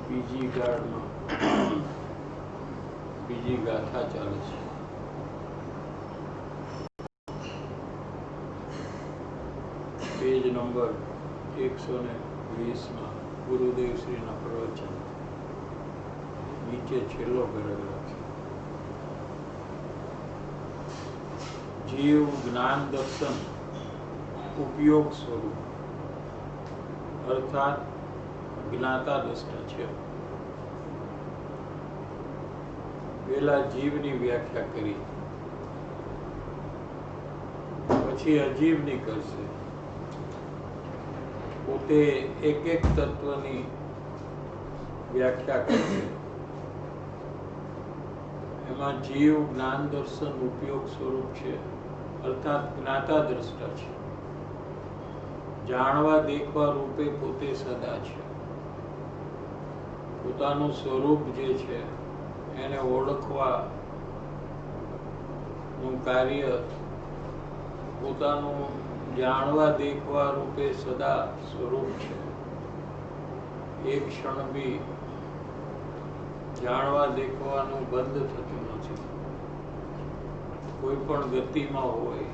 બીજી ગાળમાં બીજી ગાથા ચાલે છે. પેજ નંબર 120 ગુરુદેવ શ્રીના પ્રવચન નીચે છેલ્લો પેરેગ્રાફ. જીવ જ્ઞાન દર્શન ઉપયોગ સ્વરૂપ અર્થાત જ્ઞાતા દ્રષ્ટા છે. પહેલા જીવની વ્યાખ્યા કરી, પછી અજીવની કરશે. પોતે એક એક તત્વની વ્યાખ્યા કરશે. એમાં જીવ જ્ઞાન દર્શન ઉપયોગ સ્વરૂપ છે અર્થાત જ્ઞાતા દ્રષ્ટા છે. જાણવા દેખવા રૂપે પોતે સદા છે. પોતાનું સ્વરૂપ જે છે એને ઓળખવા નું કાર્ય પોતાનું જાણવા દેખવા રૂપે સદા સ્વરૂપ છે. એક ક્ષણ બી જાણવા દેખવાનું બંધ થતું નથી. કોઈ પણ ગતિમાં હોય,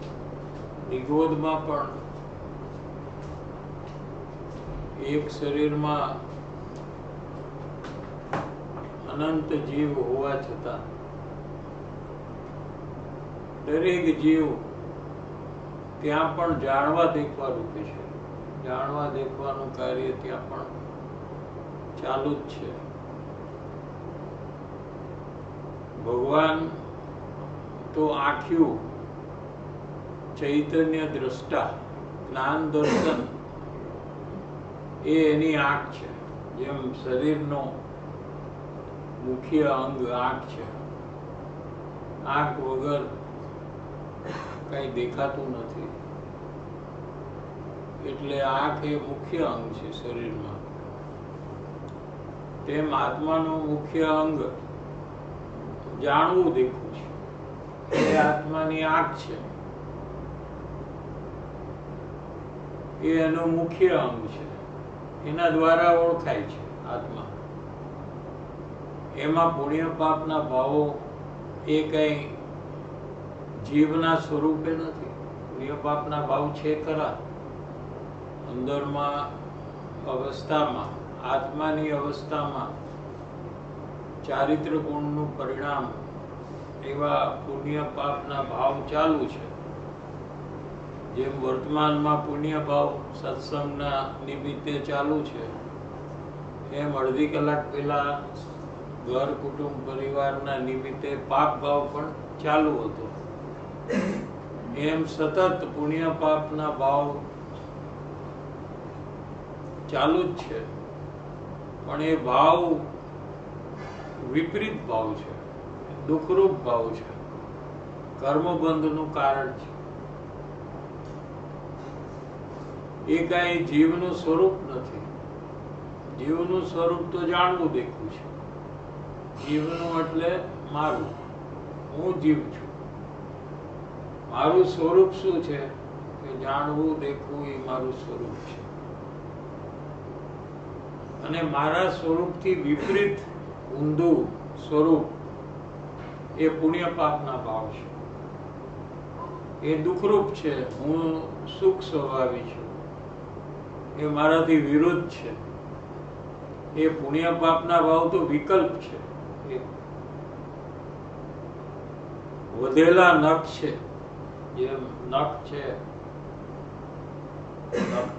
નિગોદમાં પણ એક શરીરમાં અનંત જીવ હોવા છતાં દરેક જીવ ત્યાં પણ જાણવા દેખવા રૂપે છે. જાણવા દેખવાનું કાર્ય ત્યાં પણ ચાલુ જ છે. ભગવાન તો આખ્યું ચૈતન્ય દ્રષ્ટા, જ્ઞાન દર્શન એ એની આંખ છે. જેમ શરીરનો મુખ્ય અંગ આંખ છે. આંખ વગર કઈ દેખાતું નથી, એટલે આંખ એ મુખ્ય અંગ છે શરીરમાં. તેમ આત્માનું મુખ્ય અંગ જાણવું દેખવું છે. એ આત્માની આંખ છે, એ એનું મુખ્ય અંગ છે. એના દ્વારા ઓળખાય છે આત્મા. એમાં પુણ્ય પાપના ભાવો એ કઈ જીવના સ્વરૂપે નથી. પુણ્ય પાપના ભાવ છે ખરા અંદરમાં અવસ્થામાં, આત્માની અવસ્થામાં ચારિત્ર ગુણનું પરિણામ એવા પુણ્ય પાપના ભાવ ચાલુ છે. જેમ વર્તમાનમાં પુણ્ય ભાવ સત્સંગના નિમિત્તે ચાલુ છે, એમ અડધી કલાક પહેલા ઘર કુટુંબ પરિવારના નિમિત્તે પાપ ભાવ પણ ચાલુ હતો. એમ સતત પુણ્ય પાપના ભાવ ચાલુ જ છે. પણ એ ભાવ વિપરીત ભાવ છે, દુઃખરૂપ ભાવ છે, કર્મબંધનું કારણ છે. એ કઈ જીવનું સ્વરૂપ નથી. જીવનું સ્વરૂપ તો જાણવું દેખવું છે. જીવનું એટલે મારું, હું જીવ છું. મારું સ્વરૂપ શું છે કે જાણવું દેખવું એ મારું સ્વરૂપ છે. અને મારા સ્વરૂપથી વિપરીત ઊંધું સ્વરૂપ એ પુણ્ય પાપના ભાવ છે. એ દુઃખરૂપ છે. હું સુખ સ્વભાવી છું, એ મારાથી વિરુદ્ધ છે. એ પુણ્ય પાપના ભાવ તો વિકલ્પ છે. વધેલા નખ છે. જેમ નખ છે,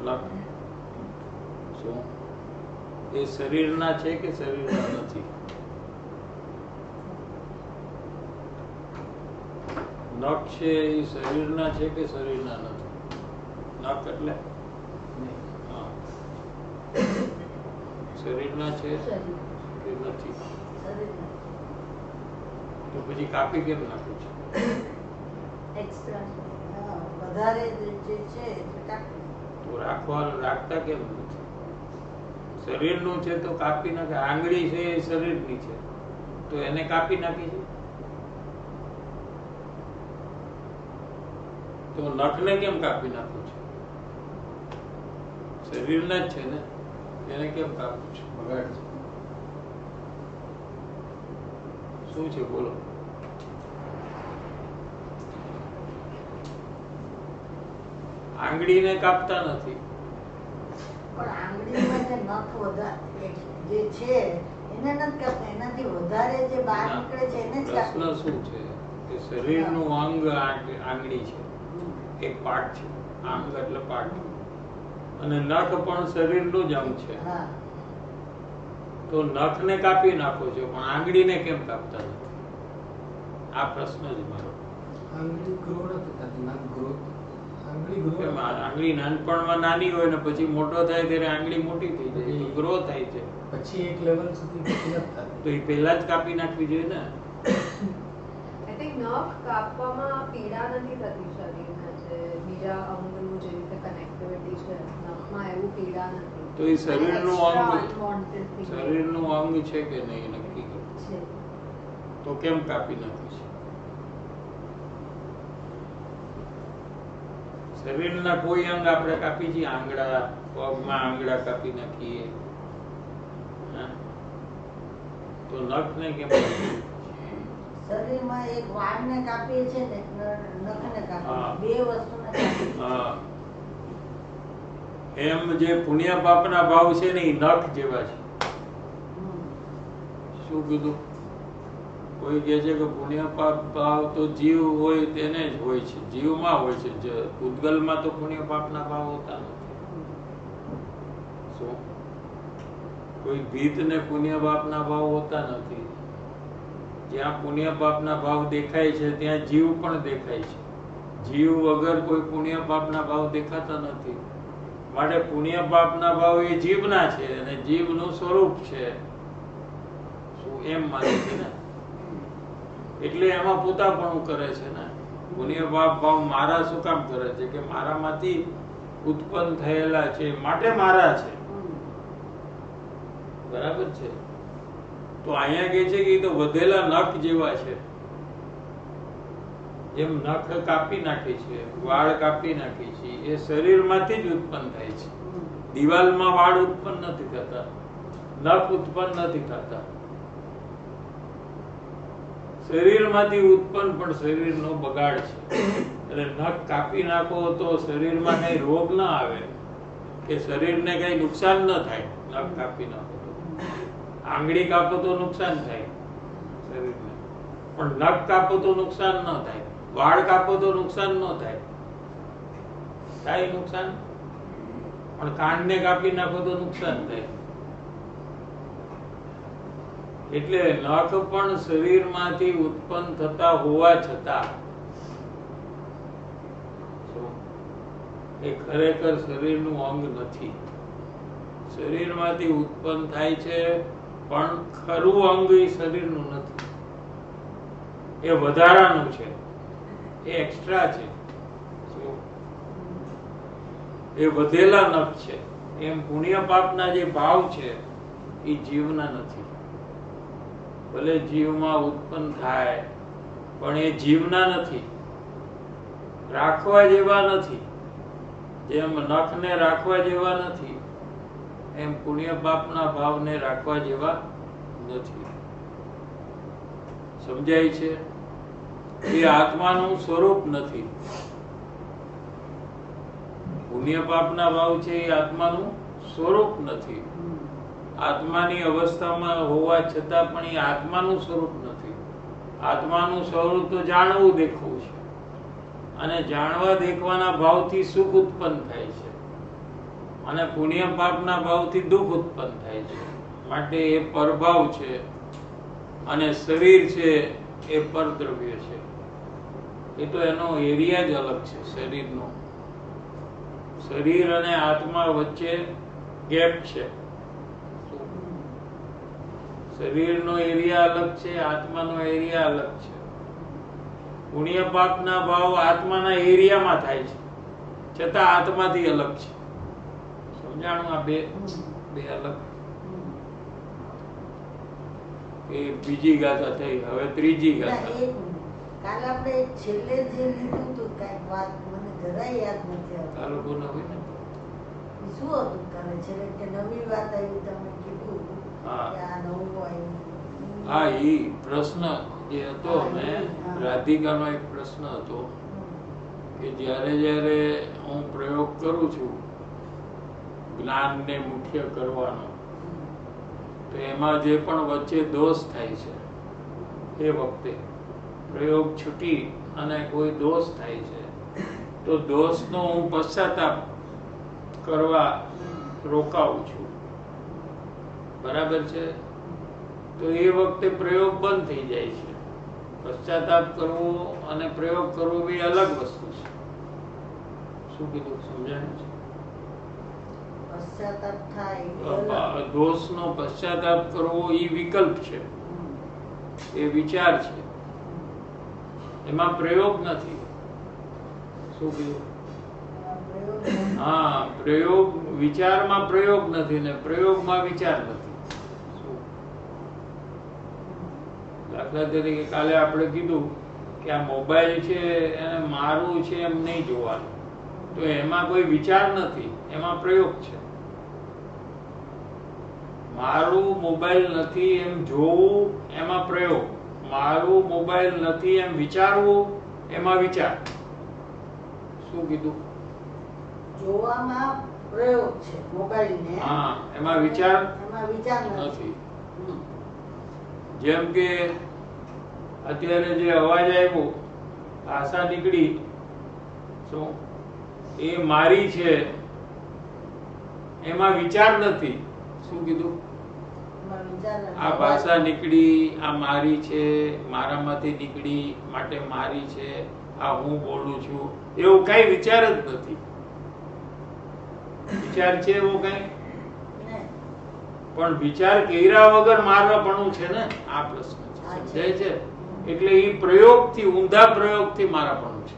નખ શું એ શરીરના છે કે શરીરના નથી? નખ છે એ શરીરના છે કે શરીરના નથી? નખ એટલે શરીરના છે કે નથી? તો પછી કાપી કેમ નાખું છે? તો રાખતા કેમ નથી? શરીરનું છે તો કાપી નાખે. આંગળી છે એ શરીરની છે તો એને કાપી નાખી છે. તો નખને કેમ કાપી નાખું છે? શરીરના જ છે ને, એને કેમ કાપું છું? બગાડ છે. શું છે બોલો? આંગળીને કાપતા નથી, પણ આંગળીમાં જે નખ વધારે જે છે એને નથી કાપતા, એનાથી વધારે જે બહાર નીકળે છે એને જ પ્રશ્ન કાપતા. શું છે કે શરીરનું અંગ આંગળી છે, એક પાર્ટ છે. અંગ એટલે પાર્ટ, અને નખ પણ શરીરનું જ અંગ છે. હા, તો નખને કાપી નાખો છો પણ આંગળીને કેમ કાપતા નથી? આ પ્રશ્ન જ મારો. આંગળી ગ્રો નથી થતી, ના ગ્રોથ આંગળી ગ્રો કેમ આંગળી નાનપણમાં નાની હોય ને પછી મોટો થાય ત્યારે આંગળી મોટી થઈ જાય તો ગ્રો થાય છે, પછી એક લેવલ સુધી પછી નથી થતી. તો એ પહેલા જ કાપી નાખવી જોઈએ ને. આઈ થિંક નખ કાપવામાં પીડા નથી થતી શરીરને, જે બીજા અંગનું જે રીતે કનેક્ટિવિટી છે નખમાં એવું પીડા નથી. તો એ શરીરનું Extra અંગ, unwanted thing શરીરનું અંગ છે કે નહીં નક્કી કરો. છે. તો કેમ કાપી નાખી છે? શરીરના કોઈ અંગ આપણે કાપી છીએ? આંગળા, પગમાં આંગળા કાપી નાખીએ, હા? તો નખને કેમ કાપી? શરીરમાં એક વાળને કાપીએ છે ને એક નખને કાપીએ, હા. બે વસ્તુને કાપીએ. હા. એમ જે પુણ્ય પાપના ભાવ છે ને એ નખ જેવા છે. શું કીધું? કોઈ કહે છે કે પુણ્ય પાપ ભાવ તો જીવ હોય તેને જ હોય છે, જીવમાં હોય છે, પૂતગલમાં તો પુણ્ય પાપના ભાવ હોતા નથી. શું? કોઈ ભીતને પુણ્ય પાપના ભાવ હોતા નથી. જ્યાં પુણ્ય પાપના ભાવ દેખાય છે ત્યાં જીવ પણ દેખાય છે. જીવ વગર કોઈ પુણ્ય પાપના ભાવ દેખાતા નથી. માટે પુણ્ય પાપના ભાવ એ જીવના છે અને જીવનું સ્વરૂપ છે. શું એમ માને છે ને? એટલે એમાં પોતાપણું કરે છે ને. પુણ્ય પાપ ભાવ મારા શું કામ કરે છે? કે મારામાંથી ઉત્પન્ન થયેલા છે માટે મારા છે. બરાબર છે? તો અહીંયા કહે છે કે એ તો વધેલા નખ જેવા છે. એમ નખ કાપી નાખી છે, વાળ કાપી નાખી છે, એ શરીરમાંથી જ ઉત્પન્ન થાય છે. દિવાલમાં વાળ ઉત્પન્ન નથી થતા, નખ ઉત્પન્ન નથી થતા. શરીરમાંથી ઉત્પન્ન પણ શરીરનો બગાડ છે. એટલે નખ કાપી નાખો તો શરીરમાં કઈ રોગ ના આવે કે શરીરને કઈ નુકસાન ન થાય. નખ કાપી નાખો તો આંગળી કાપો તો નુકસાન થાય શરીરને, પણ નખ કાપો તો નુકસાન ન થાય. વાળ કાપો તો નુકસાન ન થાય. થાય નુકસાન? પણ કાનને કાપી નાખો તો નુકસાન થાય. એટલે નખ પણ શરીરમાંથી ઉત્પન્ન થતા હોવા છતાં એ ખરેખર શરીરનું અંગ નથી. શરીરમાંથી ઉત્પન્ન થાય છે પણ ખરું અંગ એ શરીરનું નથી. એ વધારાનું છે, એ એક્સ્ટ્રા છે. એ વધેલા નખ છે. એમ પુણ્ય પાપના જે ભાવ છે એ જીવના નથી. ભલે જીવમાં ઉત્પન્ન થાય પણ એ જીવના નથી, રાખવા જેવા નથી. જેમ નખને રાખવા જેવા નથી એમ પુણ્ય પાપના ભાવને રાખવા જેવા નથી. સમજાય છે? એ આત્માનું સ્વરૂપ નથી. પુણ્ય પાપના ભાવ છે એ આત્માનું સ્વરૂપ નથી. આત્માની અવસ્થામાં હોવા છતાં પણ એ આત્માનું સ્વરૂપ નથી. આત્માનું સ્વરૂપ તો જાણવું દેખવું છે, અને જાણવા દેખવાના ભાવથી સુખ ઉત્પન્ન થાય છે, અને પુણ્ય પાપના ભાવથી દુઃખ ઉત્પન્ન થાય છે. માટે એ પરભાવ છે, અને શરીર છે એ પરદ્રવ્ય છે. એ તો એનો એરિયા જ અલગ છે. શરીરનો, શરીર અને આત્મા વચ્ચે ગેપ છે. શરીરનો એરિયા અલગ છે, આત્માનો એરિયા અલગ છે. પુણ્ય પાપના ભાવ આત્માના એરિયામાં થાય છે, છતાં આત્માથી અલગ છે. સમજાણું? આ બે અલગ. એ બીજી ગાથા થઈ. હવે ત્રીજી ગાથા. કાલે આપણે છેલ્લે જે લીધું હતું કઈક વાત મને જરાય યાદ નથી આવતી. આ લોકોને હોય ને શું હતું કાલે છેલ્લે કે નવી વાત આવી તમે કીધું હા. કે આ નવું આવ્યું. હા, ઈ પ્રશ્ન જે હતો ને રાધિકાનો એક પ્રશ્ન હતો કે જ્યારે જ્યારે હું પ્રયોગ કરું છું જ્ઞાનને મુખ્ય કરવાનો, તો એમાં જે પણ વચ્ચે દોષ થાય છે એ વખતે પ્રયોગ છૂટી અને કોઈ દોષ થાય છે તો દોષનો હું પશ્ચાતાપ કરવા રોકાવું છું, બરાબર છે? તો એ વખતે પ્રયોગ બંધ થઈ જાય છે. પશ્ચાતાપ કરવો અને પ્રયોગ કરવો એ અલગ વસ્તુ છે. શું કીધું, સમજાયું છે? પશ્ચાતાપ થાય દોષનો પશ્ચાતાપ કરવો એ વિકલ્પ છે, એ વિચાર છે, એમાં પ્રયોગ નથી. શું કીધું? હા, પ્રયોગ વિચારમાં પ્રયોગ નથી ને પ્રયોગમાં વિચાર નથી. દાખલા તરીકે કાલે આપણે કીધું કે આ મોબાઈલ છે એને મારું છે એમ નહીં જોવાનું, તો એમાં કોઈ વિચાર નથી, એમાં પ્રયોગ છે. મારું મોબાઈલ નથી એમ જોવું એમાં પ્રયોગ, મારું મોબાઈલ નથી એમ વિચારવું એમાં વિચાર. શું કીધું? જોવામાં પ્રયોગ છે મોબાઈલને, હા, એમાં વિચાર નથી. નથી. જેમ કે અત્યારે જે અવાજ આવ્યો, ભાષા નીકળી, શું એ મારી છે એમાં વિચાર નથી. શું કીધું? આ ભાષા નીકળી, આ મારી છે, મારામાંથી નીકળી માટે મારી છે, આ હું બોલું છું, એવું કઈ વિચાર જ નથી. વિચાર છે એવો કઈ? પણ વિચાર કર્યા વગર મારવાપણું છે ને, આ પ્રશ્ન છે. સમજાય છે? એટલે એ પ્રયોગથી, ઊંધા પ્રયોગથી મારાપણું છે.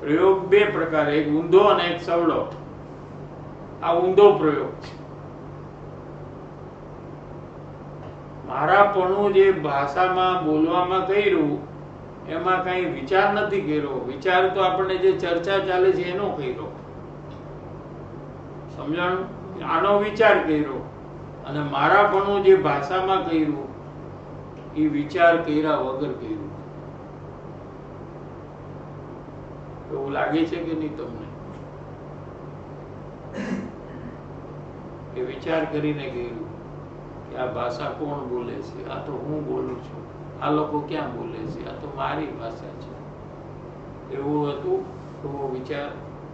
પ્રયોગ બે પ્રકાર, એક ઊંધો અને એક સવડો. આ ઊંધો પ્રયોગ છે. મારાપણું જે ભાષામાં બોલવામાં કર્યું એમાં કઈ વિચાર નથી કર્યો. વિચાર તો આપણે જે ચર્ચા ચાલે છે એનો કર્યો. સમજાણું? આનો વિચાર કર્યો અને મારાપણું જે ભાષામાં કર્યું એ વિચાર કર્યા વગર કર્યું. એવું લાગે છે કે નહીં તમને? એ વિચાર કરીને કર્યું કે આ ભાષા કોણ બોલે છે, આ તો હું બોલું છું, આ લોકો ક્યાં બોલે છે, આ તો મારી ભાષા છે. એવું હતું? એવો વિચાર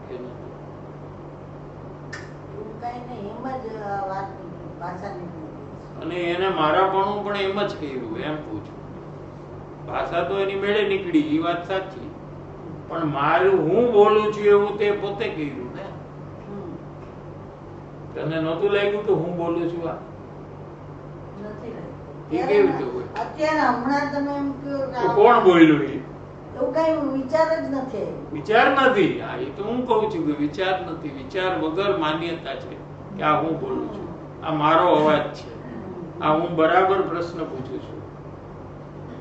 કે નહોતો? અને એને મારાપણું પણ એમ જ કર્યું, એમ પૂછું. ભાષા તો એની મેળે નીકળી, એ વાત સાચી, પણ મારું હું બોલું છું એવું તે પોતે કર્યું ને. તને નહોતું લાગ્યું કે હું બોલું છું? આ એ કેવી રીતે હોય? અત્યારે હમણાં તમે એમ કહો કોણ બોલ્યું? એવું કઈ વિચાર જ નથી. વિચાર નથી. હા, એ તો હું કહું છું કે વિચાર નથી. વિચાર વગર માન્યતા છે કે આ હું બોલું છું, આ મારો અવાજ છે, આ હું બરાબર પ્રશ્ન પૂછું છું,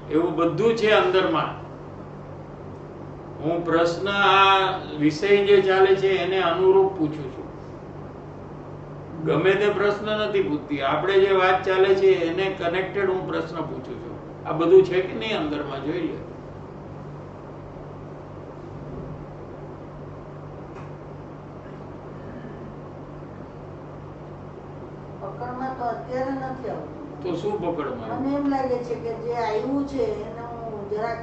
એવું બધું છે અંદરમાં. હું પ્રશ્ન આ વિષય જે ચાલે છે એને અનુરૂપ પૂછું છું. ગમે તે પ્રશ્ન નથી પૂછતી. આપણે જે વાત ચાલે છે એને કનેક્ટેડ હું પ્રશ્ન પૂછું છું. આ બધું છે કે નહીં અંદરમાં? જોઈ લે. પકડમાં તો અત્યારે નથી આવતું. તો શું પકડમાં? મને એમ લાગે છે કે જે આવ્યું છે એને હું જરાક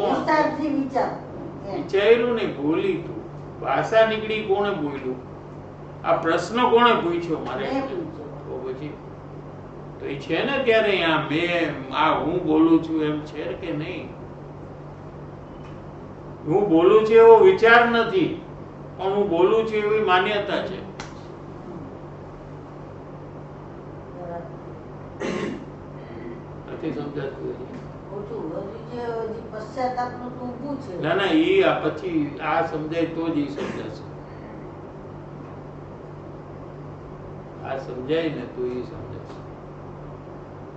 વિસ્તારથી વિચાર્યું ને બોલી તું. ભાષા નીકળી, કોણે બોલ્યું? આ પ્રશ્ન કોણે પૂછ્યો? મારે તો પછી તો એ છે ને ત્યારે મેં આ હું બોલું છું એમ છે કે નહીં? હું બોલું છું એવો વિચાર નથી, પણ હું બોલું છું એવી માન્યતા છે. નથી સમજાતું? ના ના, એ પછી આ સમજાય તો જ એ સમજાશે. આ સમજાય ને તો એ સમજાશે.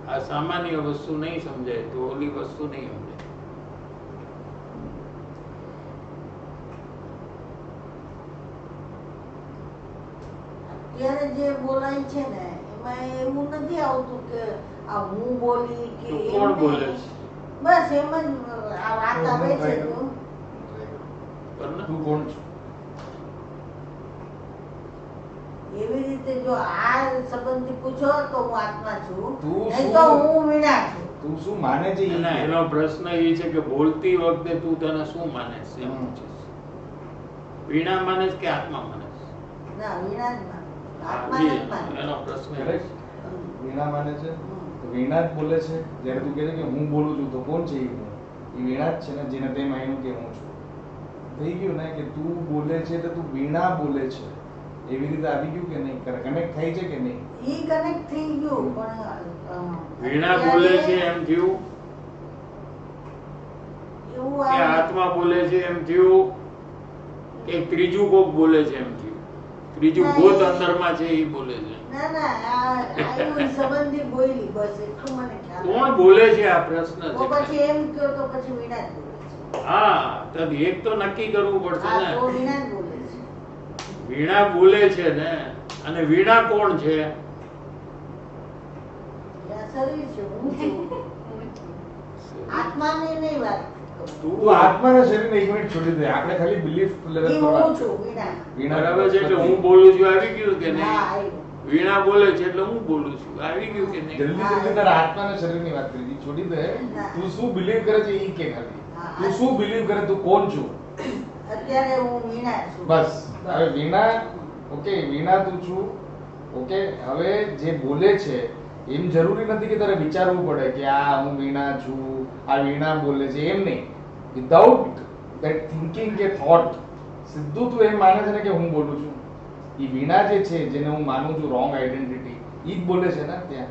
આ સામાન્ય વસ્તુ નહીં સમજાય તો ઓલી વસ્તુ નહીં સમજાય. અત્યારે જે બોલાય છે ને એમાં એવું નથી આવતું કે આ હું બોલી કે તો એમ કોણ નહીં. બોલે છે? બસ એમ જ આ વાત આવે છે તો પણ તું કોણ છો? એવી રીતે જો આ સંબંધી પૂછો તો હું આત્મા છું, તું નહીં શું? તો હું વીણા છું. તું શું માને છે ઈ ના, કે? એનો પ્રશ્ન એ છે કે બોલતી વખતે તું તને શું માને છે એમ હમ. પૂછે છે. વીણા માને છે કે આત્મા માને છે? ના વીણા જ માનું. આત્મા જી, નથી માનતો. એનો પ્રશ્ન એ Correct? છે. વીણા માને છે હમ. તો વીણા જ બોલે છે. જ્યારે તું કહે છે કે હું બોલું છું તો કોણ છે ઈ હું? ઈ વીણા જ છે ને, જેને તે માન્યું કે હું છું. થઈ ગયું ને કે તું બોલે છે એટલે તું વીણા બોલે છે, એવી રીતે આવી ગયું કે નહીં? કનેક્ટ થાય છે કે નહીં? ઈ કનેક્ટ થઈ ગયું પણ વીણા બોલે છે એમ થયું એવું કે આત્મા બોલે છે એમ થયું કે ત્રીજું કોક બોલે છે એમ થયું? ત્રીજું ના, ભૂત એ- અંદરમાં છે એ બોલે છે? ના ના આ એવું સંબંધી બોલી બસ એટલું મને ખ્યાલ કોણ આવે. બોલે છે આ પ્રશ્ન તો છે. પછી એમ કહો તો પછી વીણા જ બોલે છે. હા, તો એક તો નક્કી કરવું પડશે હા તો ને. વીણા જ બોલે છે. વીણા બોલે છે ને, અને વીણા કોણ છે? આ શરીર છે હું છું. આત્માની નહીં વાત કરું. તું આત્માના શરીરને એક મિનિટ છોડી દે. આપણે ખાલી બિલીફ લેવલ ઈ પર વાત હું છું વીણા. બરાબર છે, એટલે હું બોલું છું આવી ગયું કે હા નહીં? આવ્યું. વીણા બોલે છે એટલે હું બોલું છું આવી ગયું કે નહીં? જલ્દી જલ્દી તારા આત્માના શરીરની વાત કરી. ઈ છોડી દે. તું શું બિલીવ કરે છે ઈ કે ખાલી. હા. તું શું બિલીવ કરે, તું કોણ છું? અત્યારે હું વીણા છું. બસ. હવે વીણા, ઓકે, વીણા તું છું. ઓકે, હવે જે બોલે છે એમ જરૂરી નથી કે તારે વિચારવું પડે કે આ હું વીણા છું, આ વીણા બોલે છે, એમ નહીં. વિધાઉટ ધેટ થિંકિંગ કે થોટ સીધું તું એમ માને છે ને કે હું બોલું છું. એ વીણા જે છે, જેને હું માનું છું રોંગ આઈડેન્ટિટી, ઈ જ બોલે છે ને ત્યાં.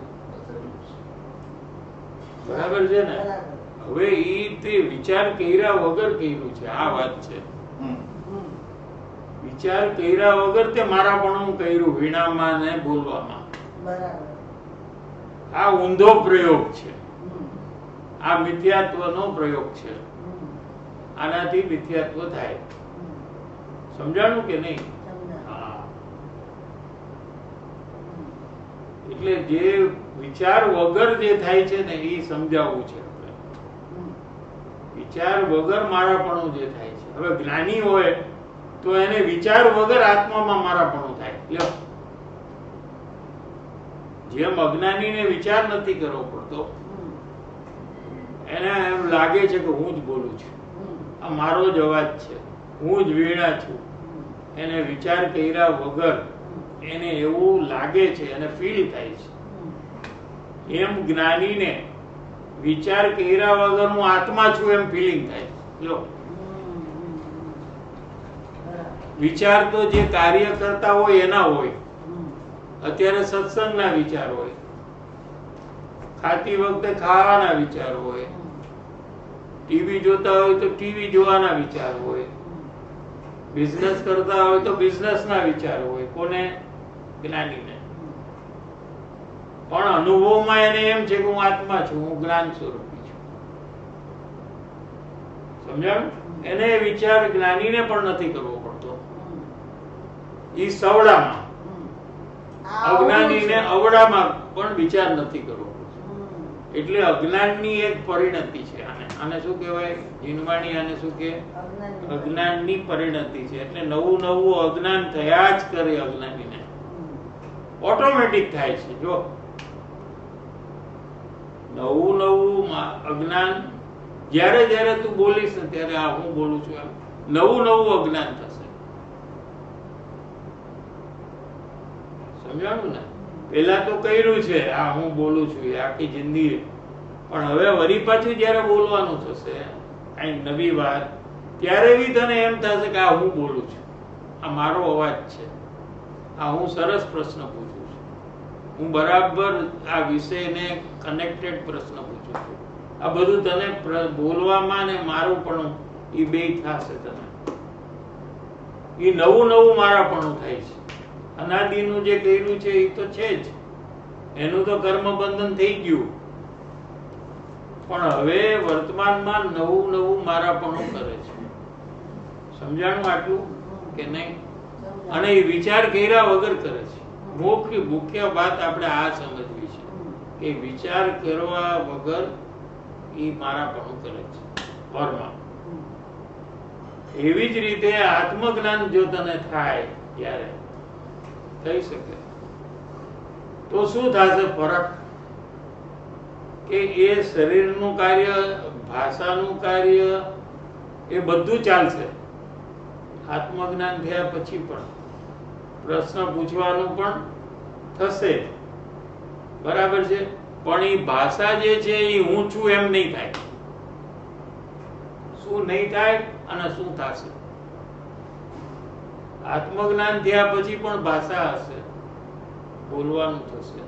બરાબર છે ને? બરાબર. હવે ઈ તે વિચાર કર્યા વગર કર્યું છે, આ વાત છે. હમ. હમ. વિચાર કર્યા વગર તે મારાપણું કર્યું વીણામાં ને બોલવામાં. બરાબર. આ ઊંધો પ્રયોગ છે. હમ. આ મિથ્યાત્વનો પ્રયોગ છે. હમ. આનાથી મિથ્યાત્વ થાય. હમ. સમજાણું કે નહીં? સમજાયું. હા. હમ. એટલે જે વિચાર વગર જે થાય છે ને એ સમજાવવું છે આપણે. હમ. વિચાર વગર મારાપણું જે થાય છે. હવે જ્ઞાની હોય તો એને વિચાર વગર આત્મામાં મારાપણું થાય. લ્યો, જેમ અજ્ઞાનીને વિચાર નથી કરવો પડતો, હમ. એને એમ લાગે છે કે હું જ બોલું છું, હમ. આ મારો જ અવાજ છે, હું જ વીણા છું. એને વિચાર કર્યા વગર એને એવું લાગે છે, એને ફીલ થાય છે. એમ જ્ઞાનીને વિચાર કર્યા વગર હું આત્મા છું એમ ફીલિંગ થાય છે. લો, વિચાર તો જે કાર્ય કરતા હોય એના હોય. અત્યારે સત્સંગના વિચાર હોય, ખાતી વખતે ખાવાના વિચાર હોય, ટીવી જોતા હોય તો ટીવી જોવાના વિચાર હોય, બિઝનેસ કરતા હોય તો બિઝનેસના વિચાર હોય. કોને? જ્ઞાનીને. પણ અનુભવમાં એને એમ છે કે હું આત્મા છું, હું જ્ઞાન સ્વરૂપી છું. સમજાયું? એને વિચાર જ્ઞાનીને પણ નથી કરવો પડતો. ઈ સવડામાં, અજ્ઞાનીને અવડામાં પણ વિચાર નથી કરવો પડતો. એટલે અજ્ઞાનની એક પરિણતિ છે. આને શું કહેવાય? જીનવાણી આને શું કે? અજ્ઞાનની પરિણતિ છે. એટલે નવું નવું અજ્ઞાન થયા જ કરે. અજ્ઞાનીને ઓટોમેટિક થાય છે. જો નવું નવું અજ્ઞાન જ્યારે જ્યારે તું બોલીશ ને ત્યારે આ હું બોલું છું એમ નવું નવું અજ્ઞાન થશે. સમજાણું ને? પેલા તો કર્યું છે આ હું બોલું છું એ આખી જિંદગી, પણ હવે વરી પાછું જયારે બોલવાનું થશે કઈ નવી વાત, ત્યારે બી તને એમ થશે કે આ હું બોલું છું, આ મારો અવાજ છે, આ હું સરસ પ્રશ્ન પૂછું છું, હું બરાબર આ વિષયને કનેક્ટેડ પ્રશ્ન પૂછું છું. આ બધું તને બોલવામાં ને મારું પણ એ બે થશે. તને એ નવું નવું મારાપણું થાય છે. અનાદિનું જે કર્યું છે એ તો છે જ, એનું તો કર્મ બંધન થઈ ગયું, પણ હવે વર્તમાનમાં નવું નવું મારાપણું કરે છે. સમજાણું આટલું કે નહીં? અને એ વિચાર કર્યા વગર કરે છે. મુખ્ય વાત આપણે આ સમજવી છે કે વિચાર કરવા વગર એ મારાપણું કરે છે વર્મા. એવી જ રીતે આત્મજ્ઞાન જો તને થાય ત્યારે થઈ શકે તો શું થશે ફરક કે એ શરીરનું કાર્ય, ભાષાનું કાર્ય, એ બધું ચાલશે. આત્મજ્ઞાન થયા પછી પણ પ્રશ્ન પૂછવાનું પણ થશે, બરાબર છે, પણ એ ભાષા જે છે એ હું છું એમ નહીં થાય. શું નહીં થાય અને શું થશે? આત્મજ્ઞાન થયા પછી પણ ભાષા હશે, બોલવાનું થશે,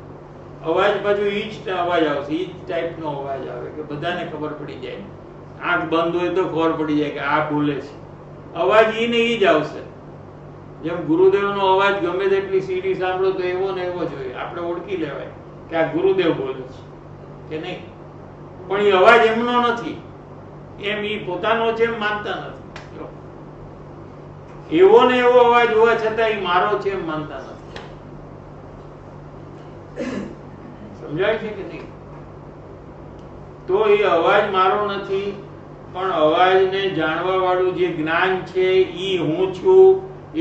અવાજ બાજુ ઈ જ અવાજ આવશે, ઈ જ ટાઈપનો અવાજ આવે કે બધાને ખબર પડી જાય. આંખ બંધ હોય તો ખબર પડી જાય કે આ બોલે છે. અવાજ ઈ ને ઈ જ આવશે. જેમ ગુરુદેવનો અવાજ ગમે તેટલી સીડી સાંભળો તો એવો ને એવો જ હોય, આપણે ઓળખી લેવાય કે આ ગુરુદેવ બોલે છે કે નહીં. પણ એ અવાજ એમનો નથી, એમ ઈ પોતાનો છે એમ માનતા નથી. એવો ને એવો અવાજ હોવા છતાં ઈ મારો છે એમ માનતા નથી. સમજાય છે કે નહીં? તો એ અવાજ મારો નથી, પણ અવાજને જાણવા વાળું જે જ્ઞાન છે ઈ હું છું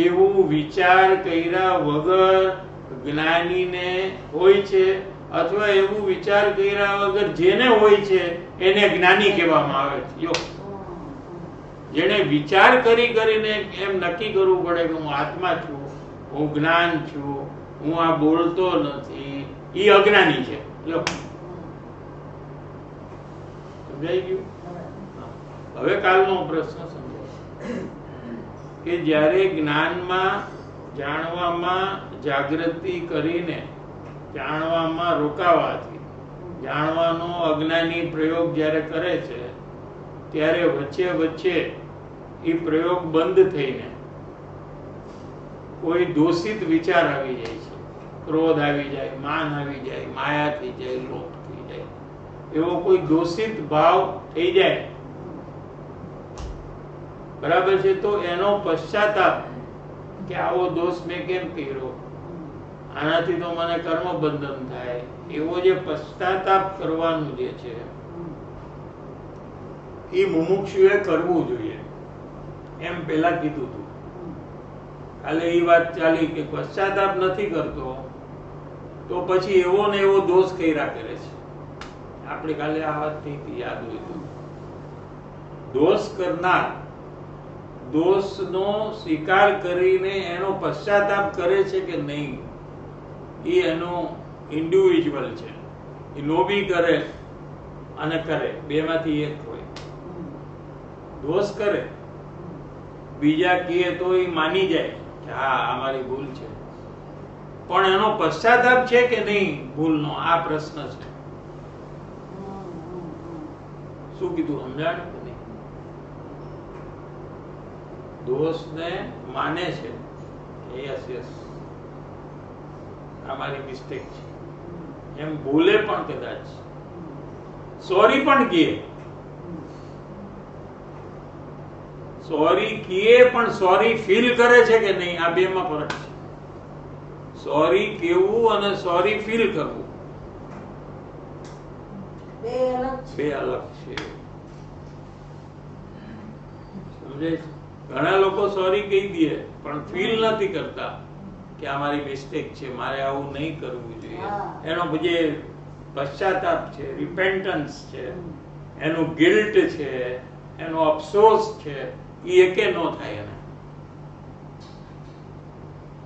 એવું વિચાર કર્યા વગર જ્ઞાનીને હોય છે, અથવા એવું વિચાર કર્યા વગર જેને હોય છે એને જ્ઞાની કહેવામાં આવે છે. જો જેને વિચાર કરીને એમ નક્કી કરવું પડે કે હું આત્મા છું, હું જ્ઞાન છું, હું આ બોલતો નથી, ઈ અજ્ઞાની છે. લો, સમજાઈ ગયું? હવે કાલનો પ્રશ્ન સમજો કે જ્યારે જ્ઞાનમાં, જાણવામાં જાગૃતિ કરીને જાણવામાં રોકાવાથી જાણવાનો અજ્ઞાની પ્રયોગ જ્યારે કરે છે ત્યારે વચ્ચે વચ્ચે એ પ્રયોગ બંધ થઈને કોઈ દોષિત વિચાર આવી જાય છે, ક્રોધ આવી જાય, માન આવી જાય, માયા થઈ જાય, લોભ થઈ જાય, એવો કોઈ દોષિત ભાવ થઈ જાય, બરાબર છે, તો એનો પશ્ચાતાપ કે આવો દોષ મેં કેમ કર્યો, આનાથી તો મને કર્મ બંધન થાય, એવો જે પશ્ચાતાપ કરવાનું જે છે એ મુમુક્ષુએ કરવું જોઈએ. એમ પેલા કીધું હતું, કાલે એ વાત ચાલી કે પશ્ચાતાપ નથી કરતો તો પછી એવો ને એવો દોષ કર્યા કરે છે. આપણે કાલે આ વાત થઈ હતી, યાદ હોય તો. દોષ કરનાર દોષનો સ્વીકાર કરીને એનો પશ્ચાતાપ કરે છે કે નહીં, એ એનો ઇન્ડિવિજ્યુઅલ છે. એ લોભી કરે અને કરે, બેમાંથી એક હોય. દોષ કરે, બીજા કહે તો એ માની જાય કે હા આ મારી ભૂલ છે, પણ એનો પશ્ચાતાપ છે કે નહીં ભૂલનો, આ પ્રશ્ન છે. શું કીધું, સમજાણું કે નહીં? દોષને માને છે, યસ યસ આ મારી મિસ્ટેક છે, એમ બોલે પણ કદાચ, સોરી પણ કહે, સોરી કહે પણ સોરી ફીલ કરે છે કે નહીં, આ બેમાં ફરક છે. સોરી કહેવું અને સોરી ફીલ કરવું બે અલગ છે. સમજાય છે? ઘણા લોકો સોરી કહી દે પણ ફીલ નથી કરતા કે આ મારી મિસ્ટેક છે, મારે આવું નહીં કરવું જોઈએ. એનો જે પશ્ચાતાપ છે, રિપેન્ટન્સ છે, એનું ગિલ્ટ છે, એનો અફસોસ છે, એ એકે ન થાય એને,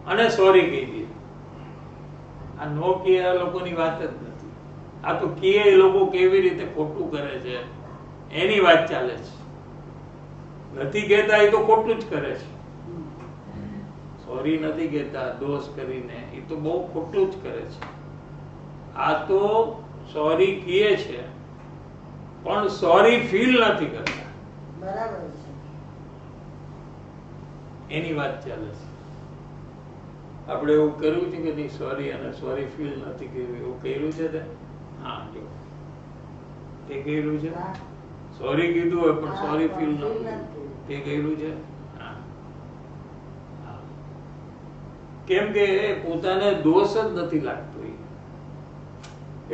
અને સોરી કહી દે. આ નો કે આ લોકોની વાત જ નથી. આ તો કે એ લોકો કેવી રીતે ખોટું કરે છે એની વાત ચાલે છે. નથી કહેતા એ તો ખોટું જ કરે છે. સોરી નથી કહેતા દોષ કરીને, એ તો બહુ ખોટું જ કરે છે. આ તો સોરી કહે છે પણ સોરી ફીલ નથી કરતા, બરાબર છે. એની વાત ચાલે છે. આપણે એવું કર્યું છે કે નહીં, સોરી અને સોરી ફીલ નથી કર્યું, એવું કર્યું છે તે? હા, જો તે કર્યું છે. સોરી કીધું હોય પણ સોરી ફીલ નથી, તે કર્યું છે. કેમ કે પોતાને દોષ જ નથી લાગતો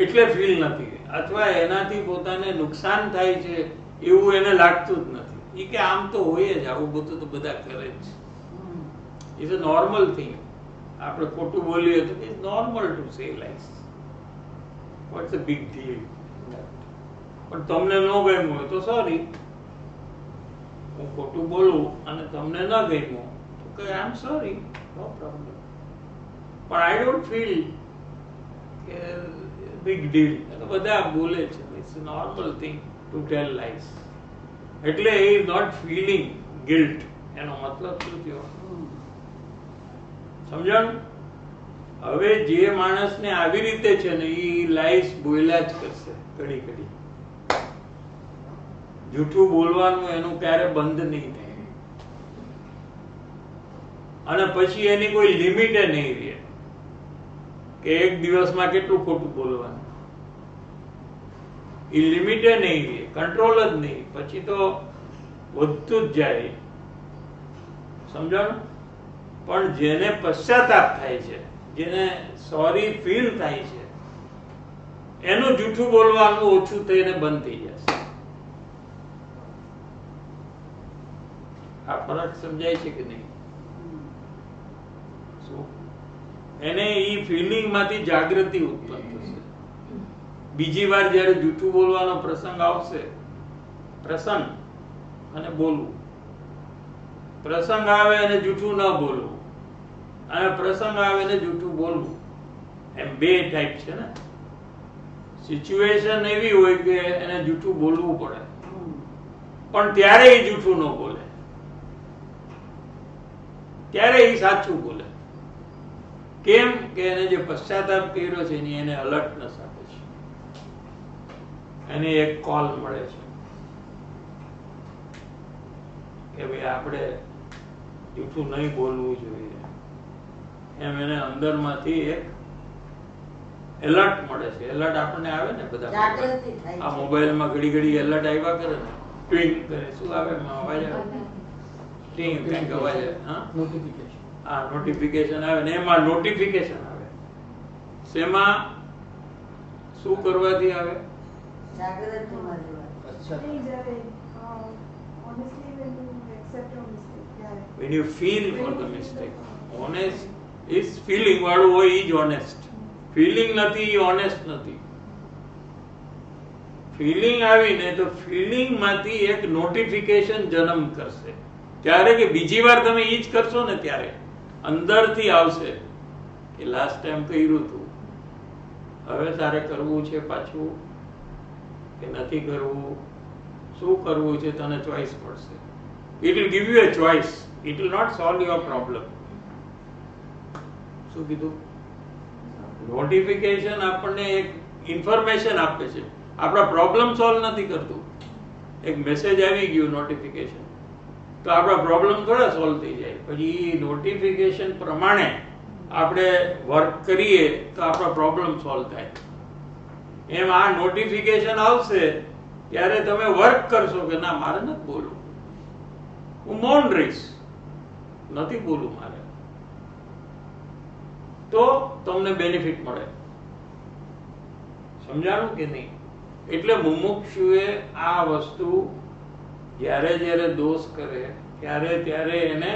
એટલે ફીલ નથી, અથવા એનાથી પોતાને નુકસાન થાય છે એવું એને લાગતું જ નથી. એ કે આમ તો હોય જ, આવું બધું તો બધા કરે જ. It's a normal thing. આપણે ખોટું બોલીએ તો it's normal to say lies. What's a big deal? પણ તમને ન ગમ્યું હોય તો સોરી, હું ખોટું બોલું અને તમને ન ગમ્યું તો કે આઈ એમ સોરી, નો પ્રોબ્લેમ. પણ આઈ ડોન્ટ ફીલ કે બિગ ડીલ. બધા બોલે છે, it's normal thing to tell lies. એટલે એ ઇઝ નોટ ફીલિંગ ગિલ્ટ. એનો મતલબ શું થયો? સમજણ? હવે જે માણસને આવી રીતે છે ને એ લાઈસ બોલ્યા જ કરશે ઘડી ઘડી. જૂઠું બોલવાનું એનું ક્યારે બંધ નહીં થાય, અને પછી એની કોઈ લિમિટ નહીં રહે કે એક દિવસમાં કેટલું ખોટું બોલવાનું. એ લિમિટે નહીં રહે, કંટ્રોલ જ નહીં, પછી તો વધતું જ જાય. સમજાણું? પણ જેને પશ્ચાતાપ થાય છે, જેને સોરી ફીલ થાય છે, એનું જૂઠું બોલવાનું ઓછું થઈને બંધ થઈ જશે. આ ફરક સમજાય છે કે નહીં? શું? એને ઈ ફિલિંગ માંથી જાગૃતિ ઉત્પન્ન થશે. બીજી વાર જ્યારે જૂઠું બોલવાનો પ્રસંગ આવશે, પ્રસંગ અને બોલવું, પ્રસંગ આવે અને જૂઠું ન બોલવું, અને પ્રસંગ આવે અને જૂઠું બોલવું, એમ બે ટાઈપ છે ને. સિચ્યુએશન એવી હોય કે એને જૂઠું બોલવું પડે, પણ ત્યારે એ જૂઠું ન બોલે, ત્યારે એ સાચું બોલે. કેમ કે એને જે પશ્ચાતાપ કર્યો છે એની એને અલર્ટનેસ આપે છે, એને એક કોલ મળે છે કે ભાઈ આપણે જૂઠું નહીં બોલવું જોઈએ. એમ એને અંદરમાંથી એક એલર્ટ મળે છે. એલર્ટ આપણને આવે ને બધા, આ મોબાઈલમાં ઘડી ઘડી એલર્ટ આવ્યા કરે ને, ટ્વિંગ કરે. શું આવે એમાં? અવાજ આવે, ટ્વિંગ કંઈક અવાજ આવે. હા, નોટિફિકેશન. આ નોટિફિકેશન આવે ને, એમાં નોટિફિકેશન આવે. શેમાં? શું કરવાથી આવે? જાગૃતિમાં રહેવાનું. અચ્છા. When you feel for the mistake. Honest is feeling વાળું હોય, ઈ જ honest. ફીલિંગ નથી, ઈ honest નથી. ફીલિંગ આવીને તો ફીલિંગ માંથી એક નોટિફિકેશન જન્મ કરશે. ત્યારે કે બીજી વાર તમે ઈ જ કરશો ને ત્યારે અંદરથી આવશે કે લાસ્ટ ટાઈમ કર્યું હતું, હવે તારે કરવું છે પાછું કે નથી કરવું, શું કરવું છે, તને ચોઈસ મળશે. It will give you a choice. It will not solve your problem. શું કીધું? નોટિફિકેશન આપણને એક ઇન્ફોર્મેશન આપે છે, આપણા પ્રોબ્લેમ સોલ્વ નથી કરતું. એક મેસેજ આવી ગયું નોટિફિકેશન, તો આપણા પ્રોબ્લેમ થોડા સોલ્વ થઈ જાય. પછી નોટિફિકેશન પ્રમાણે આપણે વર્ક કરીએ તો આપણા પ્રોબ્લેમ સોલ્વ થાય. એમ આ નોટિફિકેશન આવશે ત્યારે તમે વર્ક કરશો કે ના મારે નથી બોલવું, હું મૌન રહીશ, નથી બોલવું મારે, તો તમને બેનિફિટ મળે. સમજાણું કે નહીં? એટલે મુમુક્ષુએ આ વસ્તુ જ્યારે જ્યારે દોષ કરે ત્યારે એને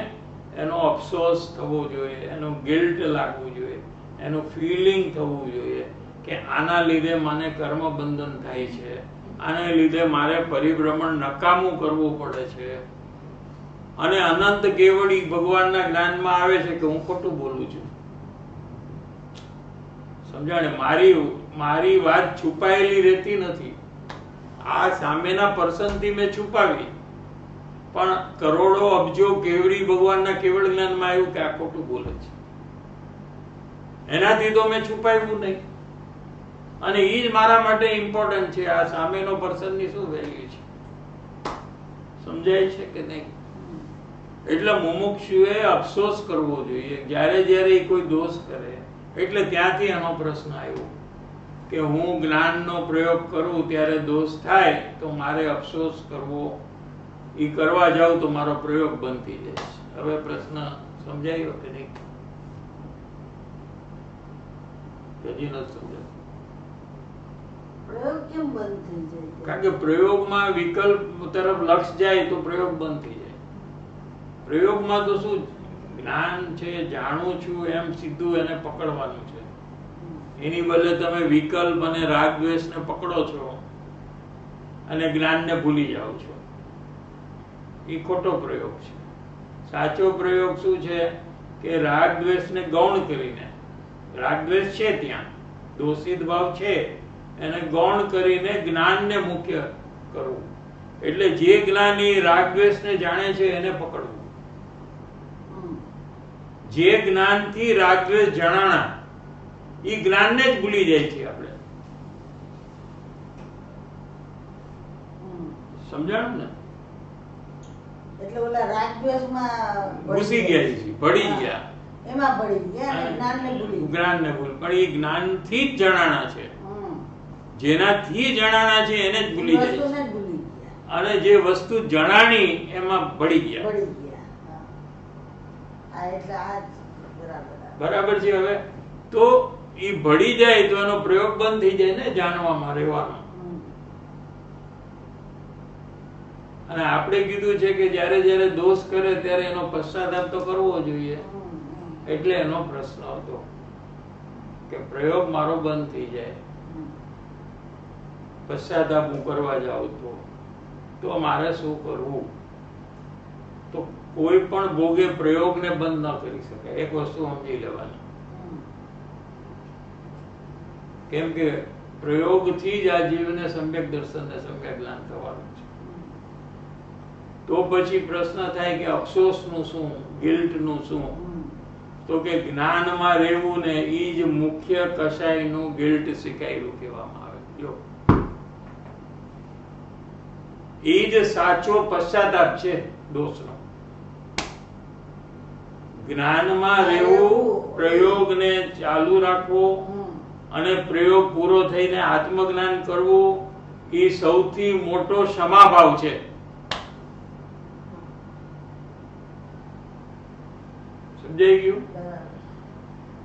એનો અફસોસ થવો જોઈએ, એનો ગિલ્ટ લાગવું જોઈએ, એનું ફીલિંગ થવું જોઈએ કે આના લીધે મને કર્મ બંધન થાય છે, આને લીધે મારે પરિભ્રમણ નકામું કરવું પડે છે, અને અનંત કેવડી ભગવાનના જ્ઞાનમાં આવે છે કે હું ખોટું બોલું છું. સમજાણે? મારી વાત છુપાયેલી રહેતી નથી. આ સામેના પર્સનથી મેં છુપાવી, પણ કરોડો અબજો કેવડી ભગવાનના કેવળ જ્ઞાનમાં આવ્યું કે આ ખોટું બોલે છે, એનાથી તો મેં છુપાવ્યું નહીં. અને એ જ મારા માટે ઇમ્પોર્ટન્ટ છે. આ સામેનો પર્સનની શું વેલ્યુ છે? સમજાય છે કે નહીં? એટલે મુમુક્ષુએ અફસોસ કરવો જોઈએ જ્યારે જ્યારે કોઈ દોષ કરે. એટલે ત્યાંથી એનો પ્રશ્ન આવ્યો કે હું જ્ઞાનનો પ્રયોગ કરું ત્યારે દોષ થાય તો મારે અફસોસ કરવો, એ કરવા જાઉં તો મારો પ્રયોગ બંધ થઈ જાય છે. હવે પ્રશ્ન સમજાયો કે નહીં? હજી નથી સમજાતું. પ્રયોગ કેમ બંધ થઈ જાય? કારણ કે પ્રયોગમાં વિકલ્પ તરફ લક્ષ જાય તો પ્રયોગ બંધ થઈ જાય. પ્રયોગમાં તો શું જ્ઞાન છે, જાણું છું એમ સીધું એને પકડવાનું છે. એની બદલે તમે વિકલ્પ અને રાગ દ્વેષને પકડો છો અને જ્ઞાનને ભૂલી જાઓ છો. એ ખોટો પ્રયોગ છે. સાચો પ્રયોગ શું છે કે રાગ દ્વેષને ગૌણ કરીને, રાગ દ્વેષ છે ત્યાં, દોષિત ભાવ છે, એને ગૌણ કરીને જ્ઞાનને મુખ્ય કરવું. એટલે જે જ્ઞાની રાગ દ્વેષને જાણે છે એને પકડવું. જે જ્ઞાનથી રાગ દ્વેષ જણાણા એ જ્ઞાનને જ ભૂલી જાય છે આપણે. સમજાણું ને? એટલે ઓલા રાગદ્વેષમાં ઘૂસી ગયા છે, ભળી ગયા, એમાં ભળી ગયા અને જ્ઞાનને ભૂલી ગયા. જ્ઞાનને ભૂલ. પણ એ જ્ઞાનથી જ જણાણા છે, જેનાથી જણાણા છે એને જ ભૂલી જાય વસ્તુને છે. જ ભૂલી ગયા. અને જે વસ્તુ જણાણી એમાં ભળી ગયા. ભળી ગયા. હા. આ એટલે આ જ બરાબર. બરાબર છે. હવે તો એ ભળી જાય તો એનો પ્રયોગ બંધ થઈ જાય ને જાણવામાં, રહેવાનો. અને આપણે કીધું છે કે જ્યારે જ્યારે દોષ કરે ત્યારે એનો પશ્ચાતાપ તો કરવો જોઈએ. એટલે એનો પ્રશ્ન હતો કે પ્રયોગ મારો બંધ થઈ જાય, પશ્ચાતાપ હું કરવા જાઉં તો મારે શું કરવું? તો કોઈ પણ ભોગે પ્રયોગને બંધ ન કરી શકે. એક વસ્તુ સમજી લેવાની, કેમ કે પ્રયોગથી જ આ જીવને સમ્યક દર્શન ને સમ્યક જ્ઞાન થવાનું છે. તો પછી પ્રશ્ન થાય કે અફસોસનું શું, ગિલ્ટનું શું? તો કે જ્ઞાનમાં રહેવું ને એ જ મુખ્ય કશાયનું ગિલ્ટ શીખાયેલું કહેવામાં આવે. જો એ જ સાચો પશ્ચાતાપ છે દોષનો. જ્ઞાનમાં રહેવું, પ્રયોગને ચાલુ રાખવો અને પ્રયોગ પૂરો થઈને આત્મજ્ઞાન કરવું એ સૌથી મોટો ક્ષમાભાવ છે. સમજાઈ ગયું?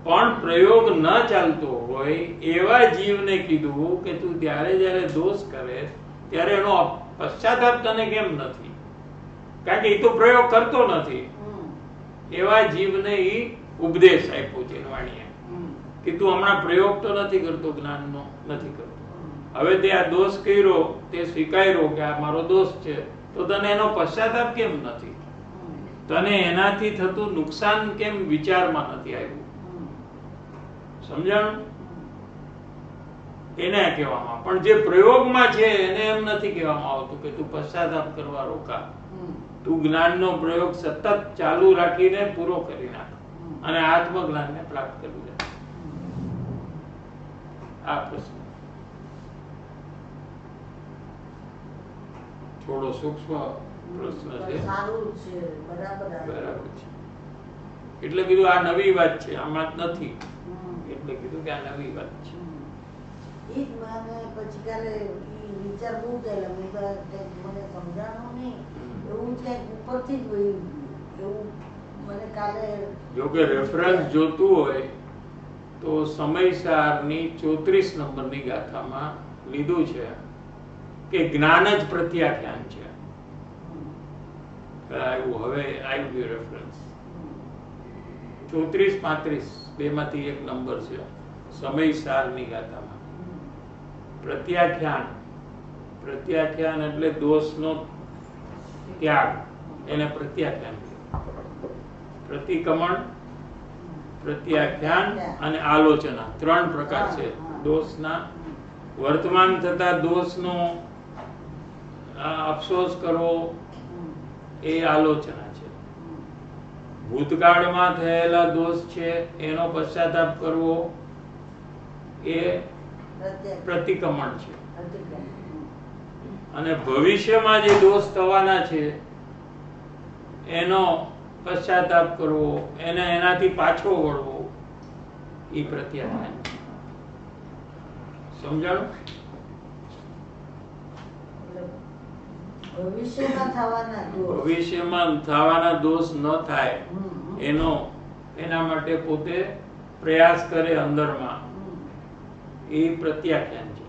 પણ પ્રયોગ ન ચાલતો હોય એવા જીવને કીધું કે તું ત્યારે જ્યારે દોષ કરે ત્યારે એનો પશ્ચાતાપ તને કેમ નથી? કારણ કે એ તો પ્રયોગ કરતો નથી. એવા જીવને એ ઉપદેશ આપ્યો છે વાણીએ કે તું હમણાં પ્રયોગ તો નથી કરતો, જ્ઞાનનો નથી કરતો. હવે તે આ દોષ કર્યો, તે સ્વીકાર્યો કે આ મારો દોષ છે, તો તને એનો પશ્ચાતાપ કેમ નથી? તને એનાથી થતું નુકસાન કેમ વિચારમાં નથી આવ્યું? સમજાણું? એને કહેવામાં. પણ જે પ્રયોગમાં છે એને એમ નથી કહેવામાં આવતું કે તું પશ્ચાતાપ કરવા રોકા. તું જ્ઞાનનો પ્રયોગ સતત ચાલુ રાખીને પૂરો કરી નાખ અને આત્મજ્ઞાનને પ્રાપ્ત કરી લે. આ પ્રશ્ન થોડો સૂક્ષ્મ પ્રશ્ન છે. સારું છે, બરાબર. બરાબર છે. એટલે કીધું આ નવી વાત છે, આમાં નથી. એટલે કીધું કે આ નવી વાત છે. ઈ જ મને પછી કાલે ઈ વિચાર બહુ થયેલા. મેં તો મને સમજાણું નહીં, એવું ક્યાંક ઉપરથી જ વહ્યું એવું મને કાલે. જો કે રેફરન્સ જોતું હોય તો સમયસારની 34 નંબરની ગાથામાં લીધું છે કે જ્ઞાન જ પ્રત્યાખ્યાન છે. આવ્યું, હવે આવી ગયું રેફરન્સ 34-35 બેમાંથી એક નંબર છે સમયસારની ગાથામાં. પ્રત્યાખ્યાન, પ્રત્યાખ્યાન એટલે દોષનો ત્યાગ, એને પ્રત્યાખ્યાન કહે. પ્રતિક્રમણ, પ્રત્યાખ્યાન અને આલોચના 3 પ્રકાર છે દોષના. વર્તમાન થતા દોષનો અફસોસ કરવો એ આલોચના છે. ભૂતકાળમાં થયેલા દોષ છે એનો પશ્ચાતાપ કરવો એ પ્રતિક્રમણ છે. અને ભવિષ્યમાં જે દોષ થવાના છે એનો પશ્ચાતાપ કરવો, એને એનાથી પાછો વળવો એ પ્રત્યાખ્યાન. સમજાણું? ભવિષ્યમાં થવાના દોષ ન થાય એના માટે પોતે પ્રયાસ કરે અંદરમાં એ પ્રત્યાખ્યાન છે.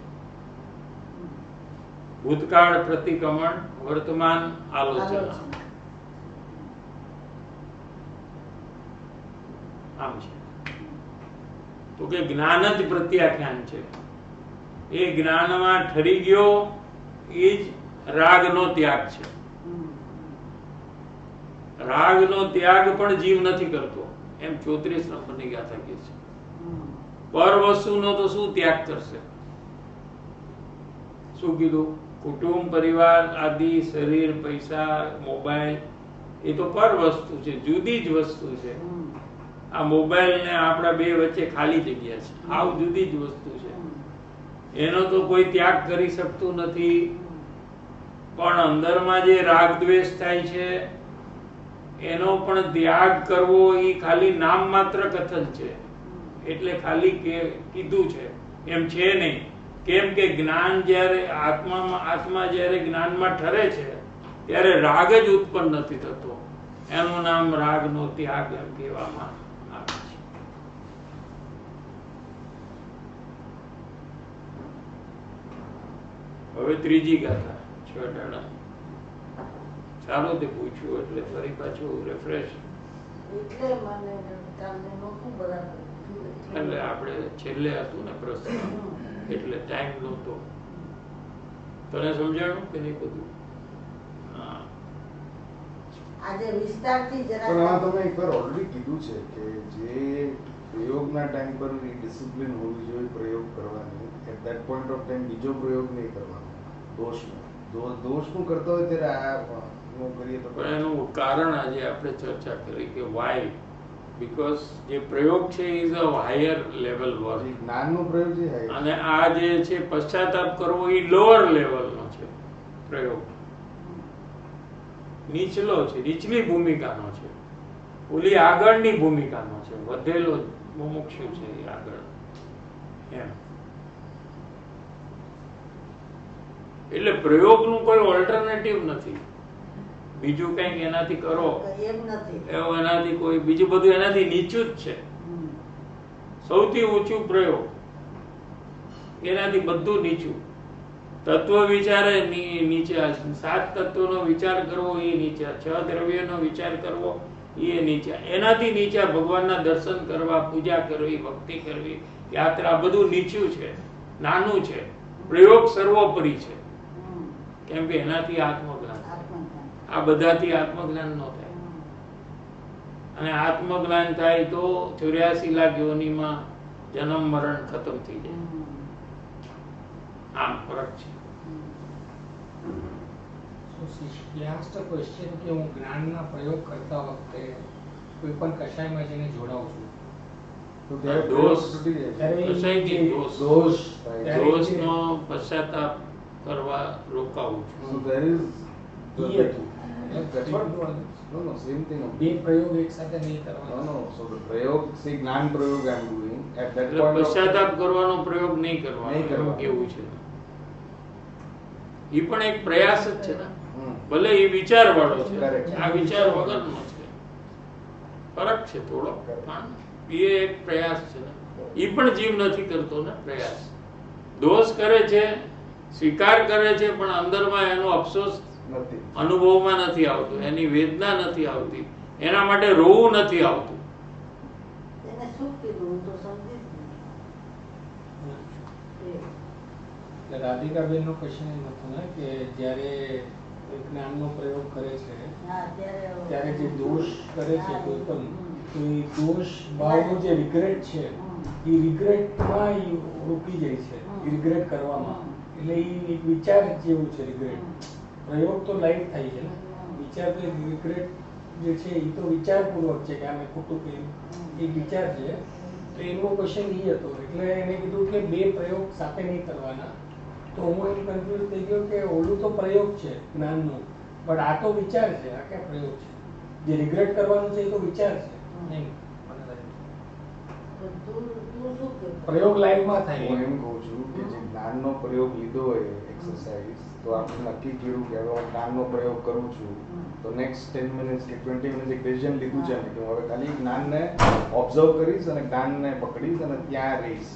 ભૂતકાળ પ્રતિક્રમણ, વર્તમાન આલોચના, આમ છે. તો કે જ્ઞાન જ પ્રત્યાખ્યાન છે. એ જ્ઞાનમાં ઠરી ગયો એ જ રાગનો ત્યાગ છે. રાગનો ત્યાગ પણ જીવ નથી કરતો, એમ 34 નંબરની ગાથા કહે છે. પર વસ્તુનો તો શું ત્યાગ કરશે? શું કીધું? કુટુંબ, પરિવાર આદિ, શરીર, પૈસા, મોબાઈલ, એ તો પર વસ્તુ છે, જુદી જ વસ્તુ છે. આ મોબાઈલ ને આપણા બે વચ્ચે ખાલી જગ્યા છે, આવ જુદી જ વસ્તુ છે. એનો તો કોઈ ત્યાગ કરી શકતું નથી. પણ અંદરમાં જે રાગ દ્વેષ થાય છે એનો પણ ત્યાગ કરવો એ ખાલી નામ માત્ર કથન છે. એટલે ખાલી કીધું છે એમ છે નહીં. કેમ કે જ્ઞાન જ્યારે આત્મા જ્યારે જ્ઞાનમાં ઠરે છે ત્યારે રાગ જ ઉત્પન્ન નથી થતો. એનું નામ રાગનો ત્યાગ એમ કહેવામાં આવે છે. હવે ત્રીજી ગાથા 6 ડાળા. ચાલો તે પૂછ્યું એટલે ફરી પાછું રિફ્રેશ. એટલે મને તમને નહોતું બરાબર એટલે આપણે છેલ્લે હતું ને પ્રશ્ન, એટલે ટાઈમ નહોતો. તને સમજાણું કે નહીં બધું? હા. આજે વિસ્તારથી પણ જરા આમાં તમે એકવાર ઓલરેડી કીધું છે કે જે પ્રયોગના ટાઈમ પર ડિસિપ્લિન હોવી જોઈએ પ્રયોગ કરવાની, at that point of time બીજો પ્રયોગ નહીં કરવાનો દોષનું કરતા હોય ત્યારે આ નો કરીએ તો. પણ એનું કારણ આજે આપણે ચર્ચા કરી કે વાય, બીકોઝ જે પ્રયોગ છે is a higher level work, જ્ઞાનનો પ્રયોગ છે અને આ જે છે પશ્ચાતાપ કરવો એ લોઅર લેવલનો છે પ્રયોગ. નીચલો છે, નીચલી ભૂમિકાનો છે. ઓલી આગળની ભૂમિકાનો છે, વધેલો મુમુક્ષુ છે એ આગળ એમ. એટલે પ્રયોગનું કોઈ ઓલ્ટરનેટિવ નથી. બીજું કંઈક એનાથી કરો એમ નથી. એવું એનાથી કોઈ બીજું બધું એનાથી નીચું જ છે. સૌથી ઊંચું પ્રયોગ એનાથી બધું નીચું. તત્વ વિચારે નીચે, 7 તત્વોનો વિચાર કરવો એ નીચા, 6 દ્રવ્યનો વિચાર કરવો એ નીચા, એનાથી નીચા ભગવાનના દર્શન કરવા, પૂજા કરવી, ભક્તિ કરવી, યાત્રા, બધું નીચું છે, નાનું છે. પ્રયોગ સર્વોપરી છે. કેમ કે એનાથી આત્મજ્ઞાન, આ બધાથી આત્મજ્ઞાન ન થાય. અને આત્મજ્ઞાન થાય તો 84 લાખ યોનિમાં જન્મ મરણ ખતમ થઈ જાય. આમ ફરક છે. He asked a question કે હું જ્ઞાનના પ્રયોગ કરતા વખતે કોઈ પણ કશાયમાં જઈને જોડાઉં છું તો ત્યારે દોષ, તૂટી જાય છે. કસાઈથી દોષ દોષનો પશ્ચાતાપ કરવા રોકાવું છું. So there is ઈ હતું. that's what no same thing બે પ્રયોગ એક સાથે નહીં no કરવાના. so the prayog see જ્ઞાન પ્રયોગ I am doing at that એટલે point of પશ્ચાતાપ કરવાનો પ્રયોગ નહીં નહીં કરવાનો કરવાનો. એવું છે. એ પણ એક પ્રયાસ જ છે ને. હમ. ભલે એ વિચાર વાળો છે, Correct. આ વિચાર વગરનો છે. ફરક છે થોડો, પણ એ એક પ્રયાસ છે ને. એ પણ જીવ નથી કરતો ને પ્રયાસ. દોષ કરે છે, સ્વીકાર કરે છે, પણ અંદરમાં એનો અફસોસ નથી અનુભવમાં નથી આવતું, એની વેદના નથી આવતી, એના માટે રોવું નથી આવતું. એને શું કીધું હું તો સમજી જ નહીં. એટલે રાધિકાબેનનો ક્વેશ્ચન એમ હતો ને કે જ્યારે જ્ઞાનનો પ્રયોગ કરે છે હા ત્યારે જે દોષ કરે છે કોઈ પણ, તો એ દોષ ભાવનો જે રિગ્રેટ છે એ રિગ્રેટમાં ઈ રોકી જાય છે, રિગ્રેટ કરવામાં. એટલે એ એક વિચાર જેવું છે રિગ્રેટ. પ્રયોગ તો લાઈટ થાય છે ને, વિચાર તો રિગ્રેટ જે છે એ તો વિચારપૂર્વક છે કે આ મેં ખોટું કર્યું, એ વિચાર છે. તો એનો ક્વેશ્ચન એ હતો. એટલે એને કીધું કે બે પ્રયોગ સાથે નહીં કરવાના. તો હું એમ કન્ફ્યુઝ થઈ ગયો કે ઓલું તો પ્રયોગ છે જ્ઞાનનો, બટ આ તો વિચાર છે, આ ક્યાં પ્રયોગ છે? જે રિગ્રેટ કરવાનું છે એ તો વિચાર છે. નહીં, મને લાગે. તો તું શું કહેતો? પ્રયોગ લાઈવમાં થાય. હું એમ કહું છું કે જે જ્ઞાનનો પ્રયોગ લીધો હોય એક્સરસાઇઝ, તો આપણે નક્કી કર્યું કે હવે હું જ્ઞાનનો પ્રયોગ કરું છું, તો નેક્સ્ટ 10 મિનિટ્સ કે 20 મિનિટ્સ એક ડિસિઝન લીધું છે કે હું હવે ખાલી જ્ઞાનને ઓબ્ઝર્વ કરીશ અને જ્ઞાનને પકડીશ અને ત્યાં રહીશ,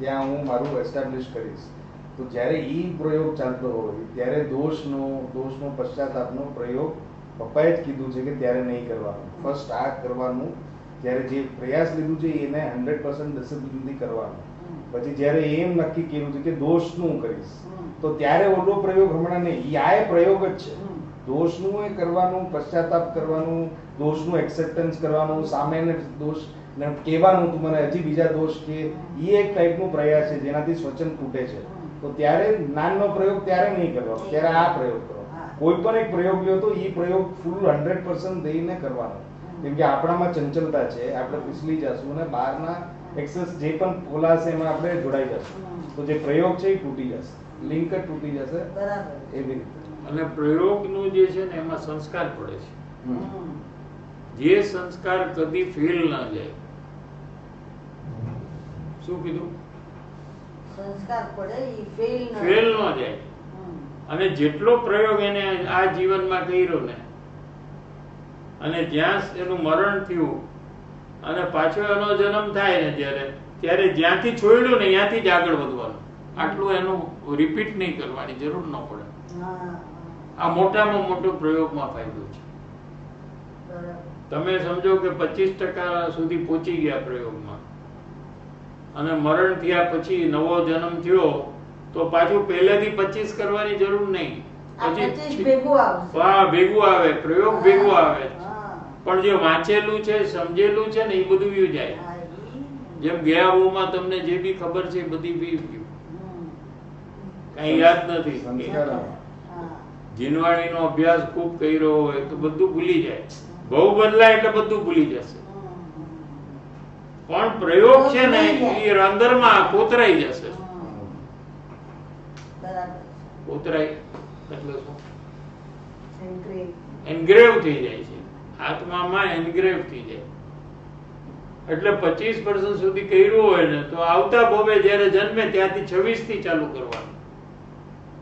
ત્યાં હું મારું એસ્ટાબ્લિશ કરીશ. તો જ્યારે એ પ્રયોગ ચાલતો હોય ત્યારે દોષનો પશ્ચાતાપનો પ્રયોગ પપ્પાએ જ કીધું છે કે ત્યારે નહીં કરવાનું. ફર્સ્ટ આ કરવાનું, જ્યારે જે પ્રયાસ લીધું છે એને 100% ડિસિપ્લિનથી કરવાનું. પછી જ્યારે એમ નક્કી કર્યું છે કે દોષનું હું કરીશ, તો ત્યારે ઓલો પ્રયોગ હમણાં નહીં, આ એ પ્રયોગ જ છે. દોષનું એ કરવાનું, પશ્ચાતાપ કરવાનું, દોષનું એક્સેપ્ટન્સ કરવાનું, સામેને દોષ કહેવાનું તું મને હજી બીજા દોષ કે એ એક ટાઈપનો પ્રયાસ છે જેનાથી સ્વચન તૂટે છે. તો ત્યારે જ્ઞાનનો પ્રયોગ ત્યારે નહીં કરવાનો, ત્યારે આ પ્રયોગ કરો. કોઈ પણ એક પ્રયોગ લ્યો તો એ પ્રયોગ ફૂલ 100% દઈને કરવાનો. કેમ કે આપણામાં ચંચલતા છે, આપણે ફિસલી જશું અને બહારના એક્સેસ જે પણ ખોલાશે એમાં આપણે જોડાઈ જશું. તો જે પ્રયોગ છે એ તૂટી જશે, લિંક જ તૂટી જશે. બરાબર. એવી રીતે અને પ્રયોગનું જે છે ને એમાં સંસ્કાર પડે છે. જે સંસ્કાર કદી ફેલ ના જાય. શું કીધું? સંસ્કાર પડે ઈ ફેલ ફેલ ન જાય. અને જેટલો પ્રયોગ એને આ જીવનમાં કર્યો ને, અને જ્યાં એનું મરણ થયું અને પાછો એનો જન્મ થાય ને ત્યારે જ્યાંથી છોડ્યું ને ત્યાંથી જ આગળ વધવાનું. આટલું એનું રિપીટ નહીં કરવાની જરૂર ન પડે. આ મોટામાં મોટો પ્રયોગમાં ફાયદો છે. તમે સમજો કે 25% સુધી પહોંચી ગયા પ્રયોગમાં, અને મરણ થયા પછી નવો જન્મ થયો તો પાછું પહેલેથી 25 કરવાની જરૂર નહીં. પછી ભેગું આવે, પ્રયોગ ભેગું આવે. પણ જે વાંચેલું છે, સમજેલું છે ને એ બધું વ્યુ જાય. જેમ ગયા બહુમાં તમને જે બી ખબર છે બધી બી કઈ યાદ નથી. જીનવાણીનો અભ્યાસ ખૂબ કર્યો હોય તો બધું ભૂલી જાય. બહુ બદલાય એટલે બધું ભૂલી જશે. પણ પ્રયોગ છે ને એ અંદરમાં કોતરાઈ જશે. કોતરાઈ એટલે શું? એન્ગ્રેવ થઈ જાય છે, આત્મામાં એન્ગ્રેવ થઈ જાય. એટલે 25% સુધી કર્યું હોય ને તો આવતા ભોવે જયારે જન્મે ત્યાંથી 26 થી ચાલુ કરવાનું.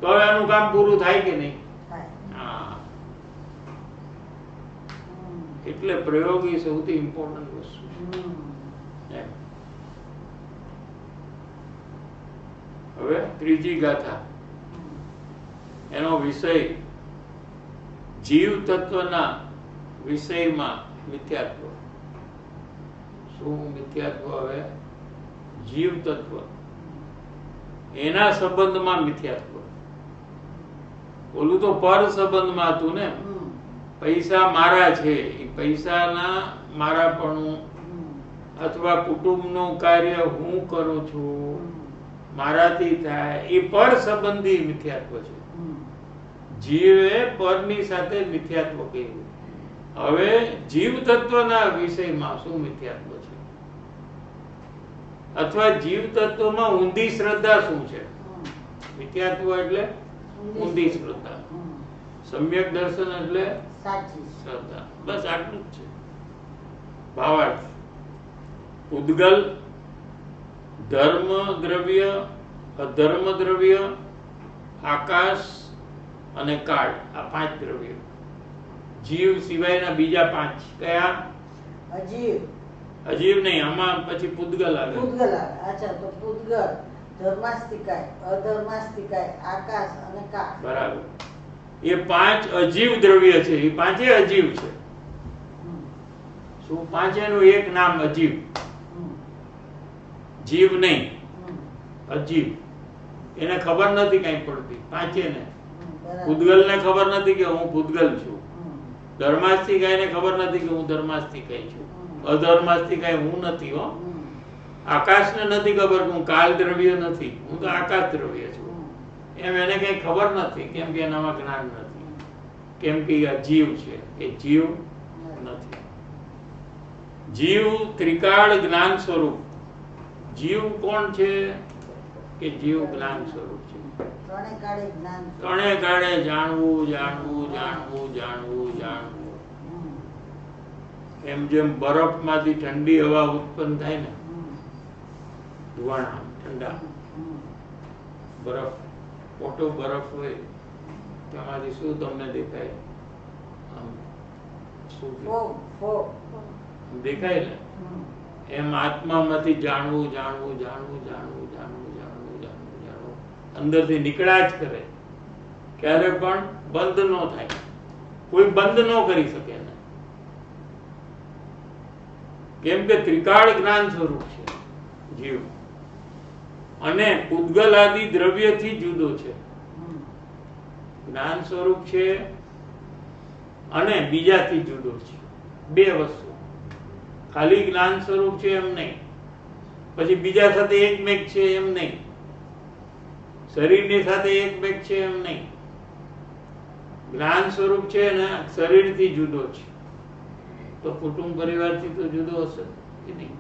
તો હવે એનું કામ પૂરું થાય કે નહીં? હા. એટલે પ્રયોગ એ સૌથી ઇમ્પોર્ટન્ટ વસ્તુ છે. હવે ત્રીજી ગાથા, એનો વિષય જીવ તત્વના વિષયમાં મિથ્યાત્વ. શું મિથ્યાત્વ? હવે જીવ તત્વ એના સંબંધમાં મિથ્યાત્વ. ઓલું તો પર સંબંધમાં હતું ને, પૈસા મારા છે, એ પૈસાના મારાપણું અથવા કુટુંબનું કાર્ય હું કરું છું, મારાથી થાય, એ પર સંબંધી મિથ્યાત્વ છે. જીવે પરની સાથે મિથ્યાત્વ કહ્યું. હવે જીવ તત્વના વિષયમાં શું મિથ્યાત્વ છે, અથવા જીવ તત્વમાં ઊંધી શ્રદ્ધા શું છે? મિથ્યાત્વ એટલે ઊંધી શ્રદ્ધા, સમ્યક દર્શન એટલે સાચી શ્રદ્ધા. બસ આટલું જ છે ભાવાર્થ. ઉદ્ગલ, ધર્મ દ્રવ્ય, અધર્મ દ્રવ્ય, આકાશ અને કાળ, આ 5 દ્રવ્યો. જીવ સિવાયના બીજા 5 કયા? અજીવ નહીં, આમાં પછી પૂતગલ આવે. અચ્છા, તો પૂતગલ, ધર્માસ્તિકાય, અધર્માસ્તિકાય, આકાશ અને કાળ. બરાબર. એ 5 અજીવ દ્રવ્ય છે. એ 5 અજીવ છે. શું? 5 નું એક નામ અજીવ. જીવ નહીં, અજીવ. એને ખબર નથી કઈ પડતી 5 ને. પૂતગલ ને ખબર નથી કે હું પૂતગલ છું. ધર્માસ્તિકાય ને ખબર નથી કે હું ધર્માસ્તિકાય છું. અધર્માસ્તિકાય હું નથી. હો, આકાશ ને નથી ખબર કે હું કાળ દ્રવ્ય નથી, હું તો આકાશ દ્રવ્ય છું. એમ એને કઈ ખબર નથી, કેમ કે એનામાં જ્ઞાન નથી. કેમ કે આ જીવ છે, એ જીવ નથી. જીવ ત્રિકાળ જ્ઞાન સ્વરૂપ. જીવ કોણ છે? કે જીવ જ્ઞાન સ્વરૂપ છે. ત્રણે કાળે જાણવું, જાણવું, જાણવું, જાણવું, જાણવું. એમ જેમ બરફમાંથી ઠંડી હવા ઉત્પન્ન થાય ને, ધુવાણા ઠંડા બરફ, મોટો બરફ હોય તેમાંથી શું તમને દેખાય? આમ શું દેખાય ને? એમ આત્મામાંથી જાણવું, જાણવું, જાણવું, જાણવું, જાણવું. અંદરથી નીકળ્યા જ કરે, ક્યારે પણ બંધ ન થાય, કોઈ બંધ ન કરી શકે એને. કેમ કે ત્રિકાળ જ્ઞાન સ્વરૂપ છે જીવ, અને પૂતગલ આદિ દ્રવ્યથી જુદો છે. જ્ઞાન સ્વરૂપ છે અને બીજાથી જુદો છે, બે વસ્તુ. ખાલી જ્ઞાન સ્વરૂપ છે એમ નહીં, પછી બીજા સાથે એકમેક છે એમ નહીં, શરીરની સાથે એકમેક છે એમ નહીં. જ્ઞાન સ્વરૂપ છે ને શરીરથી જુદો છે, તો કુટુંબ પરિવારથી તો જુદો હશે કે નહીં.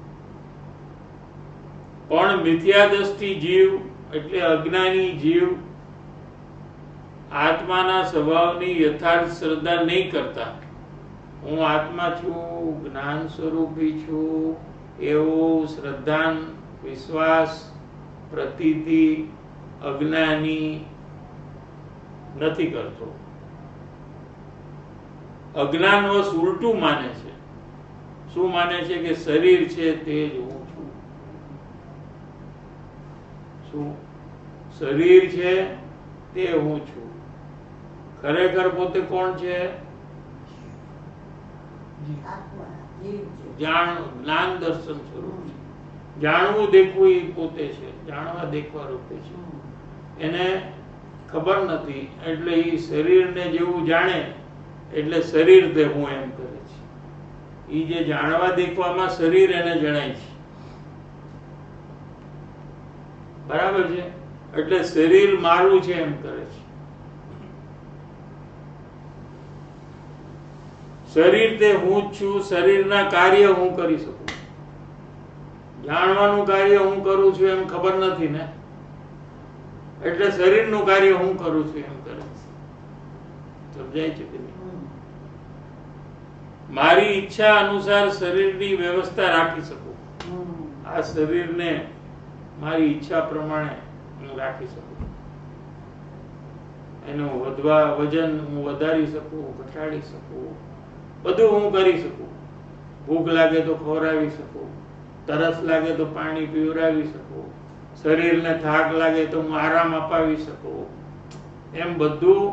પણ મિથ્યા દ્રષ્ટિ જીવ એટલે અજ્ઞાની જીવ આત્માના સ્વભાવની યથાર્થ શ્રદ્ધા નહીં કરતા. હું આત્મા છું, જ્ઞાન સ્વરૂપી છું, એવો શ્રદ્ધાન વિશ્વાસ પ્રતીતિ અજ્ઞાની નથી કરતો. અજ્ઞાનવશ ઉલટું માને છે. શું માને છે? કે શરીર છે તે જ હું છું. શું શરીર છે તે હું છું? ખરેખર પોતે કોણ છે? આત્મા જીવ છે. જ્ઞાન દર્શન સ્વરૂપ છે. જાણવું દેખવું એ પોતે છે, જાણવા દેખવા રૂપે છે. એને ખબર નથી એટલે એ શરીરને જેવું જાણે એટલે શરીર તે હું એમ કરે છે. એ જે જાણવા દેખવામાં શરીર એને જણાય છે, બરાબર છે. એટલે શરીર મારું છે એમ કરે છે. શરીર તે હું જ છું. શરીરના કાર્ય હું કરી શકું, જાણવાનું કાર્ય હું કરું છું એમ ખબર નથી ને, એટલે શરીરનું કાર્ય હું કરું છું એમ કરે છે. સમજાય છે કે નહીં? મારી ઈચ્છા અનુસાર શરીરની વ્યવસ્થા રાખી શકું. આ શરીરને મારી ઈચ્છા પ્રમાણે હું રાખી શકું. એનું વજન હું વધારી શકું, ઘટાડી શકું, બધું હું કરી શકું. ભૂખ લાગે તો ખવડાવી શકું, તરસ લાગે તો પાણી પીવડાવી શકું, શરીરને થાક લાગે તો હું આરામ અપાવી શકું. એમ બધું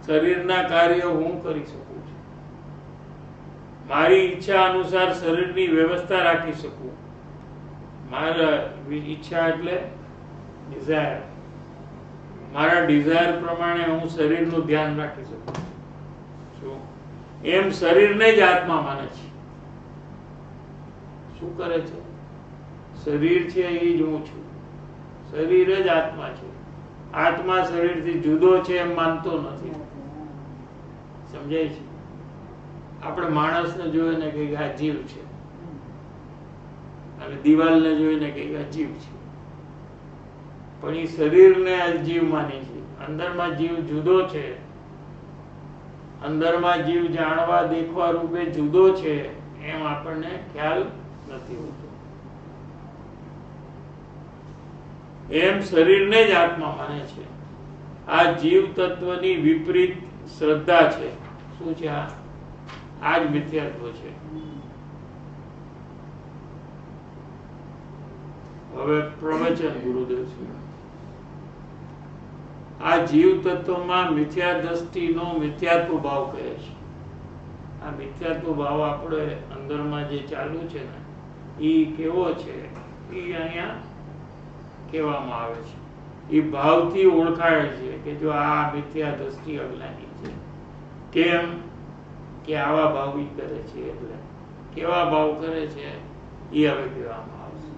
શરીરના કાર્ય હું કરી શકું છું. મારી ઈચ્છા અનુસાર શરીરની વ્યવસ્થા રાખી શકું. મારા ઈચ્છા એટલે ડિઝાયર, મારા ડિઝાયર પ્રમાણે હું શરીરનું ધ્યાન રાખી શકું છું. એમ શરીરને જ આત્મા માને છે. શું કરે છે? શરીર છે એ જ હું છું, શરીર જ આત્મા છે. આત્મા શરીરથી જુદો છે એમ માનતો નથી. સમજાય છે? આપણે માણસને જોઈને કહીએ આ જીવ છે, અને દિવાલને જોઈને કહીએ આ જીવ છે, પણ એ શરીરને આ જીવ માની છે. અંદરમાં જીવ જુદો છે, અંદરમાં જીવ જાણવા દેખવા રૂપે જુદો છે એમ આપણને ખ્યાલ નથી હોતો. એમ શરીરને જ આત્મા માને છે. આ જીવ તત્વની વિપરીત શ્રદ્ધા છે. શું છે? આ જ મિથ્યાત્વ છે. હવે પ્રવચન ગુરુદેવ છે. આ જીવ તત્વમાં મિથ્યા દ્રષ્ટિનો મિથ્યાત્વ ભાવ કહે છે. આ મિથ્યાત્વ ભાવ આપણે અંદરમાં જે ચાલુ છે ને એ કેવો છે એ અહીંયા કહેવામાં આવે છે. એ ભાવથી ઓળખાય છે કે જો આ મિથ્યા દ્રષ્ટિ અજ્ઞાની છે. કેમ કે આવા ભાવ ઈ કરે છે. એટલે કેવા ભાવ કરે છે એ હવે કહેવામાં આવશે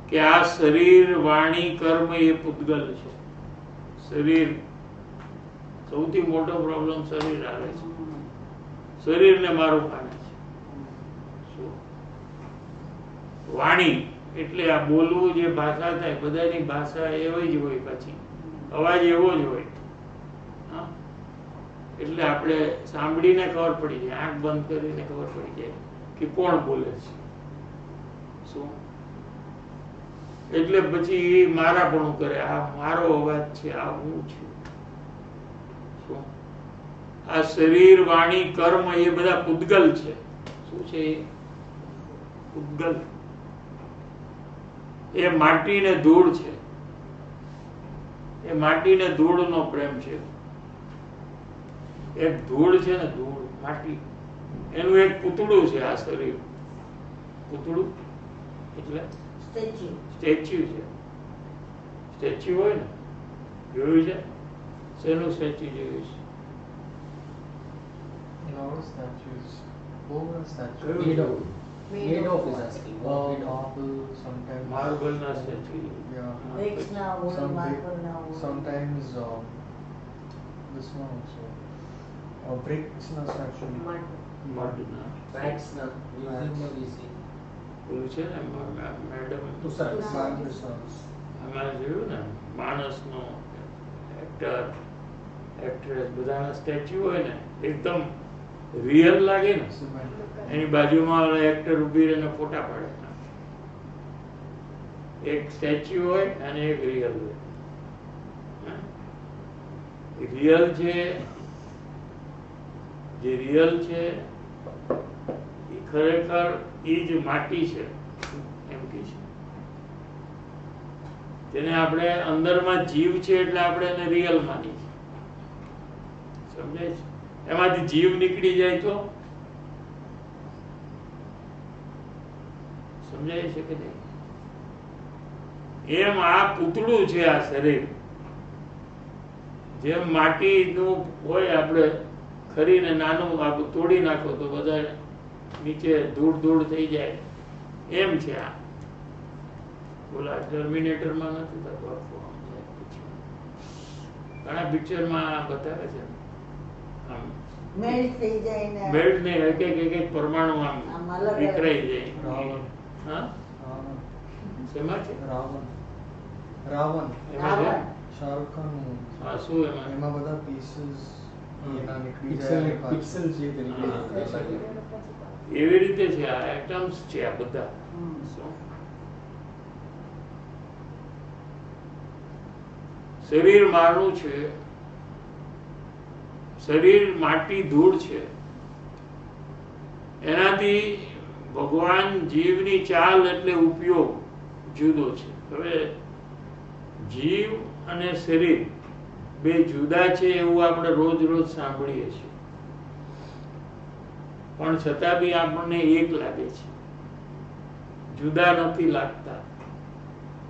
કે આ શરીર વાણી કર્મ એ પૂતગલ છે. શરીર સૌથી મોટો પ્રોબ્લેમ શરીર આવે છે. શરીરને મારું માને છે. શું? વાણી એટલે આ બોલવું, જે ભાષા થાય, બધાની ભાષા એવી જ હોય, પછી અવાજ એવો જ હોય. એટલે આપણે સાંભળીને ખબર પડી જાય, આંખ બંધ કરીને ખબર પડી જાય કે કોણ બોલે છે. શું? એટલે પછી મારાપણું કરે, આ મારો અવાજ છે, આ હું છું. શું? આ શરીર વાણી કર્મ એ બધા પૂતગલ છે. શું છે? પૂતગલ એ માટી ને ધૂળ છે. કે માટીને ધૂળનો પ્રેમ છે. એક ધૂળ છે ને, ધૂળ માટી, એનું એક પૂતળું છે આ શરીર. પૂતળું એટલે સ્ટેચ્યુ. સ્ટેચ્યુ છે. સ્ટેચ્યુ હોય ને, જોયું છે? શેનું સ્ટેચ્યુ જોયું છે? Lord statues. Over statue. Kayun? Made of. Made of is asking. Made of. Marble, sometimes. માર્બલના સ્ટેચ્યુ. Yeah. બ્રિક્સના હોય, Some માર્બલના હોય. sometimes this one also. Bricks na statue. મડના Waxના museumમાં we see. પેલું છે ને મેડમ તુષાર. આમાં જોયું ને, માણસનો, એક્ટર, એક્ટ્રેસ બધાના સ્ટેચ્યુ હોય ને, એકદમ રિયલ લાગે ને. Cement. એની બાજુમાં એક્ટર ઊભી રહીને ફોટા પાડે. એક સ્ટેચ્યુ હોય અને એક રિયલ હોય. રિયલ છે, જે રિયલ છે એ ખરેખર એ જ માટી છે એમ કે છે. તેને આપણે અંદરમાં જીવ છે એટલે આપણે એને રિયલ માની છે. સમજાય છે? એમાંથી જીવ નીકળી જાય તો સમજાય છે કે નહીં? એમ આ પૂતળું છે આ શરીર. જેમ માટીનું હોય, આપણે ખરીને નાનું આપણે તોડી નાખો તો બધા નીચે ધૂળ ધૂળ થઈ જાય, એમ છે આ. બોલા ટર્મિનેટરમાં નથી થતું આખું આમ જાય પછી. ઘણા પિક્ચરમાં બતાવે છે આમ મેલ્ટ થઈ જાય ને બેલ્ટ ને એક એક પરમાણુ આમ આમ અલગ અલગ. વિખરાઈ જાય. રાવણ. હા, Ravan. શેમાં છે? Ravan. Ravan. એમાં છે? રાવણ. શાહરુખ ખાન હા, શું એમાં? એમાં બધા પીસીસ એના નીકળી Pixel, જાય પાછા. pixel છે તે નીકળી જાય. એવી રીતે છે આ એટમ્સ છે આ બધા. હમ. શું? શરીર મારું છે, શરીર માટી ધૂળ છે. એનાથી ભગવાન જીવની ચાલ એટલે ઉપયોગ જુદો છે. હવે જીવ અને શરીર બે જુદા છે એવું આપણે રોજ રોજ સાંભળીએ છીએ, પણ છતાં બી આપણને એક લાગે છે, જુદા નથી લાગતા.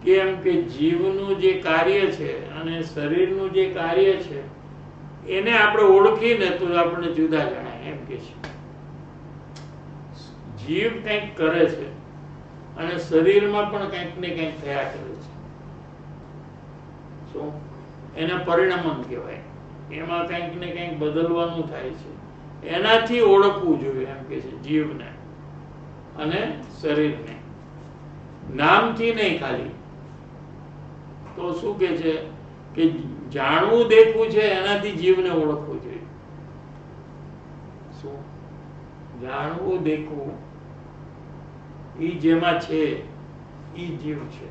કેમ કે જીવનું જે કાર્ય છે અને શરીરનું જે કાર્ય છે એને આપણે ઓળખીને તો આપણને જુદા જણાય એમ કે છે. જીવ કંઈક કરે છે અને શરીરમાં પણ કંઈક ને કંઈક થયા કરે છે. શું? એને પરિણમન કહેવાય. એમાં કંઈક ને કંઈક બદલવાનું થાય છે. એનાથી ઓળખવું જોઈએ એમ કે છે જીવને અને શરીરને. નામથી નહીં ખાલી. તો શું કે છે કે જાણવું દેખવું છે એનાથી જીવને ઓળખવું જોઈએ. શું? જાણવું દેખવું ઈ જેમાં છે ઈ જીવ છે.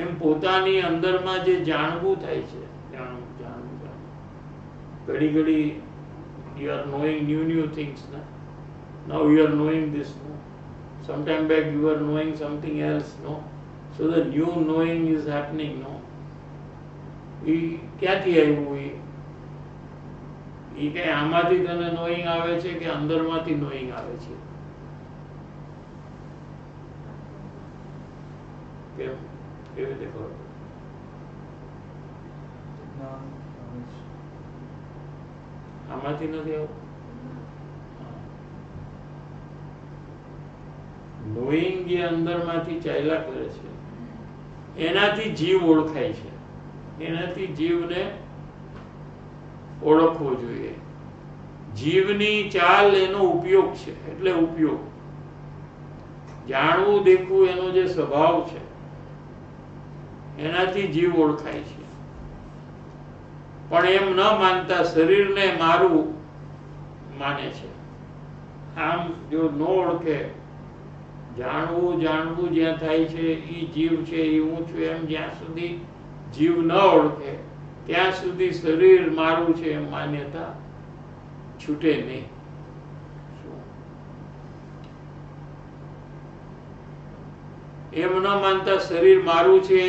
એમ પોતાની અંદરમાં જે જાણવું થાય છે, જાણવું ઘડી ઘડી you are knowing new things. Now you are knowing this. Sometime back you were knowing something else. No, so the new knowing is happening. No, એ ક્યાંથી આવ્યું? એ કઈ આમાંથી તને નોઈંગ આવે છે કે અંદરમાંથી નોઈંગ આવે છે? કેમ કેવી રીતે ખબર? આમાંથી નથી આવતું. નોઈંગ જે અંદરમાંથી ચાલ્યા કરે છે એનાથી જીવ ઓળખાય છે. એનાથી જીવને ઓળખવો જોઈએ. જીવની ચાલ એનો ઉપયોગ છે, એટલે ઉપયોગ. જાણવું દેખવું એનો જે સ્વભાવ છે એનાથી જીવ ઓળખાય છે. પણ એમ ન માનતા શરીરને મારું માને છે. આમ જો ન ઓળખે, જાણવું જ્યાં થાય છે એ જીવ છે, એ હું છું એમ જ્યાં સુધી જીવ ન ઓળખે ત્યાં સુધી શરીર મારું છે એમ માન્યતા છૂટે નહીં. એમ ન માનતા શરીર મારું છે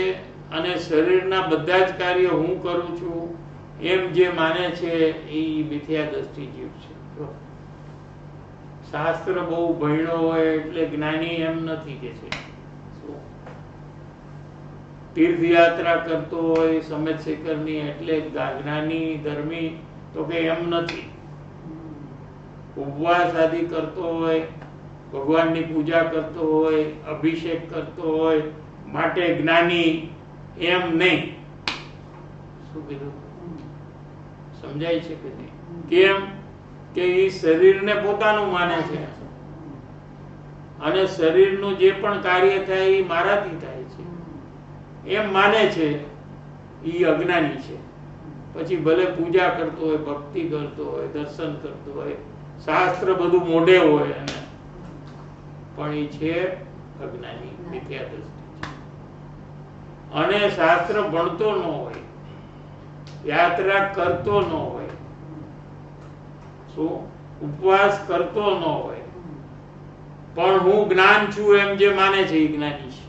અને શરીરના બધા જ કાર્ય હું કરું છું એમ જે માને છે એ મિથ્યા દ્રષ્ટિ જીવ છે. જો, શાસ્ત્ર બહુ ભણ્યો હોય એટલે જ્ઞાની એમ નથી કે છે. તીર્થયાત્રા કરતો હોય સમેત શિખરની એટલે જ્ઞાની ધર્મી તો કે એમ નથી. ઉપવાસ આદિ કરતો હોય, ભગવાનની પૂજા કરતો હોય, અભિષેક કરતો હોય માટે જ્ઞાની એમ નહીં. શું કીધું? સમજાય છે કે નહીં? કેમ કે એ શરીરને પોતાનું માને છે અને શરીરનું જે પણ કાર્ય થાય એ મારાથી થાય છે એમ માને છે. એ અજ્ઞાની છે. પછી ભલે પૂજા કરતો હોય, ભક્તિ કરતો હોય, દર્શન કરતો હોય, શાસ્ત્ર બધું મોઢે હોય અને પણ એ છે અજ્ઞાની, મિથ્યા દ્રષ્ટિ છે. અને શાસ્ત્ર ભણતો ન હોય, યાત્રા કરતો ન હોય, શું ઉપવાસ કરતો ન હોય, પણ હું જ્ઞાન છું એમ જે માને છે એ જ્ઞાની છે.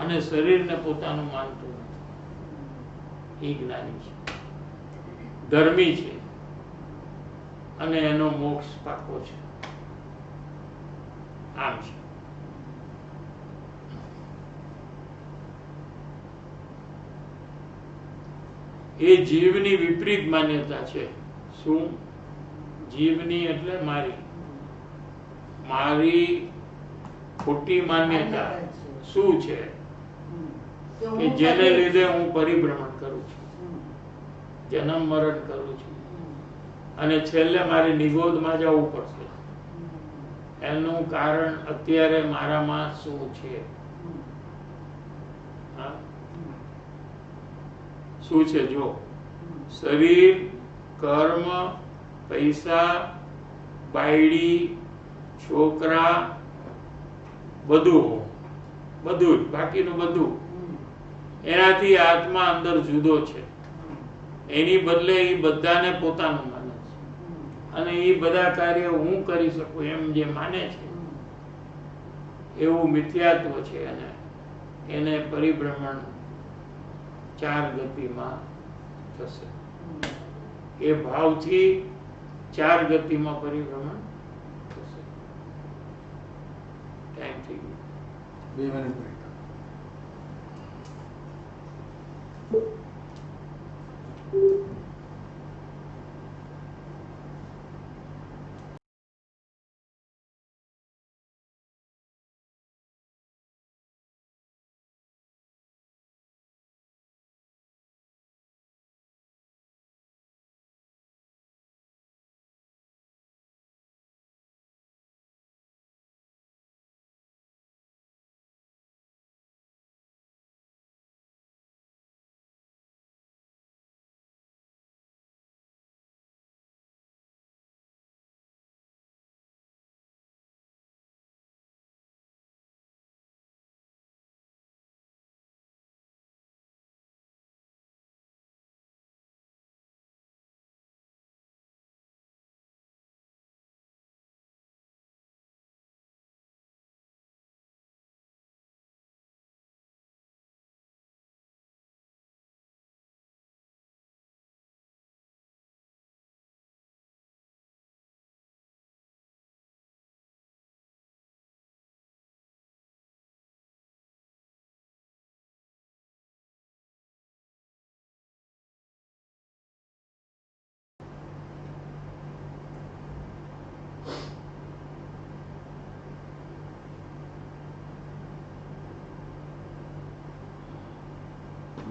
અને શરીરને પોતાનું માનતું નથી, એ જ્ઞાની છે, ધર્મી છે અને એનો મોક્ષ પાકો છે. આમ છે. એ જીવની વિપરીત માન્યતા છે. શું? જીવની એટલે મારી ખોટી માન્યતા શું છે કે જેને લીધે હું પરિભ્રમણ કરું છું, જન્મ મરણ કરું છું અને છેલ્લે મારે નિગોદમાં જવું પડશે. એનું કારણ અત્યારે મારામાં શું છે? શું છે? જો, શરીર, કર્મ, પૈસા, બાયડી, છોકરા, બધું જ, બાકીનું બધું, એનાથી આત્મા અંદર જુદો છે. એની બદલે એ બધાને પોતાનું માને છે અને એ બધા કાર્ય હું કરી શકું એમ જે માને છે એવું મિથ્યાત્વ છે. અને એને પરિભ્રમણ 4 ગતિમાં થશે. એ ભાવથી 4 ગતિમાં પરિભ્રમણ થશે. ટાઈમ થઈ ગયો. 2 મિનિટ બ્રેક.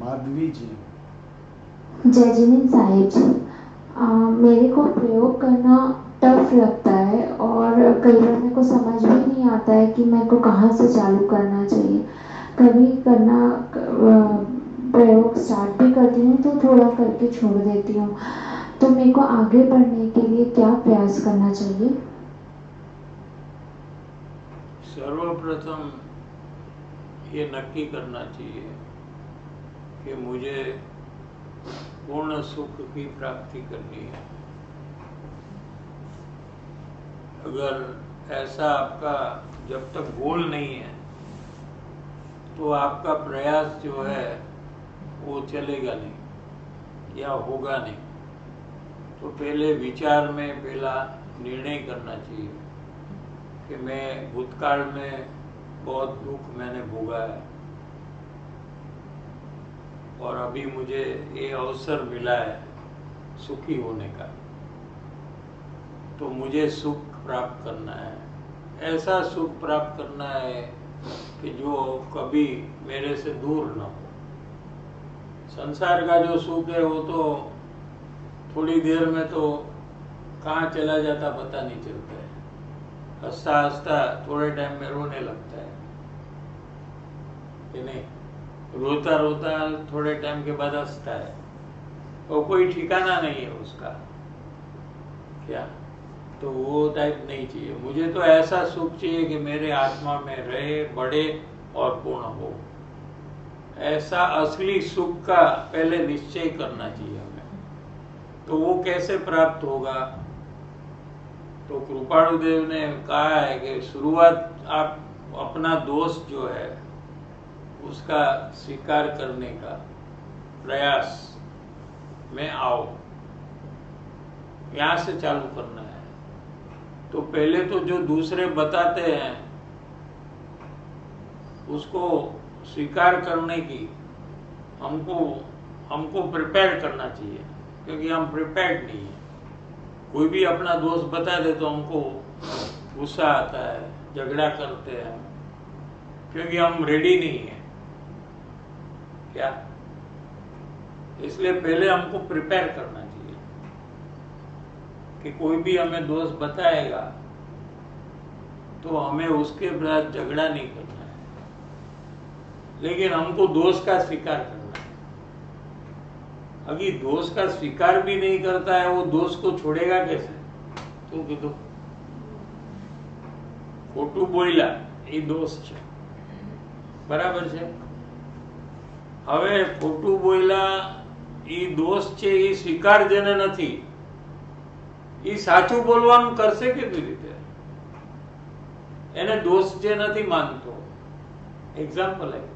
माधवी जी, जय जिनेंद्र साहिब जी, मेरे को प्रयोग करना टफ लगता है और कई बार मेरे को समझ भी नहीं आता है कि मेरे को कहाँ से चालू करना चाहिए. कभी करना प्रयोग स्टार्ट भी करती हूँ तो थोड़ा करके छोड़ देती हूँ. तो मेरे को आगे बढ़ने के लिए क्या प्रयास करना चाहिए? सर्वप्रथम ये नक्की करना चाहिए कि मुझे पूर्ण सुख की प्राप्ति करनी है. अगर ऐसा आपका जब तक गोल नहीं है तो तो आपका प्रयास जो है वो चलेगा नहीं या होगा नहीं। तो पहले विचार में पहला निर्णय करना चाहिए कि मैं भूतकाल में बहुत दुख मैंने भोगा है और अभी मुझे ये अवसर मिला है सुखी होने का, तो मुझे सुख प्राप्त करना है। ऐसा सुख प्राप्त करना है कि जो कभी मेरे से दूर न हो। संसार का जो सुख है वो तो थोड़ी देर में तो कहाँ चला जाता पता नहीं चलता है। हंसता हंसता थोड़े टाइम में रोने लगता है कि नहीं, रोता रोता थोड़े टाइम के बाद हंसता है, और कोई ठिकाना नहीं है उसका क्या। तो वो टाइप नहीं चाहिए मुझे। तो ऐसा सुख चाहिए कि मेरे आत्मा में रहे, बढ़े और पूर्ण हो। ऐसा असली सुख का पहले निश्चय करना चाहिए हमें। तो वो कैसे प्राप्त होगा? तो कृपाणु देव ने कहा है कि शुरुआत आप अपना दोष जो है उसका स्वीकार करने का प्रयास में आओ, यहां से चालू करना है। तो पहले तो जो दूसरे बताते हैं उसको स्वीकार करने की हमको प्रिपेयर करना चाहिए, क्योंकि हम प्रिपेयर्ड नहीं है। कोई भी अपना दोस्त बता दे तो हमको गुस्सा आता है, झगड़ा करते हैं, क्योंकि हम रेडी नहीं है क्या। इसलिए पहले हमको प्रिपेयर करना चाहिए कि कोई भी हमें दोस्त बताएगा तो हमें उसके साथ झगड़ा नहीं करना है, लेकिन हमको दोस्त का स्वीकार करना है। अगर दोस्त का स्वीकार भी नहीं करता है, वो दोस्त को छोड़ेगा कैसे? तो कीधु खोटू बोला એ दोस्त છે, બરાબર છે। હવે ખોટું બોલ્યા એ दोस्त છે એ સ્વીકાર જેને નથી, એ સાચું બોલવાનું કરશે કેવી રીતે? એને दोस्त જે નથી માનતો। એક્ઝામ્પલ આપ્યું।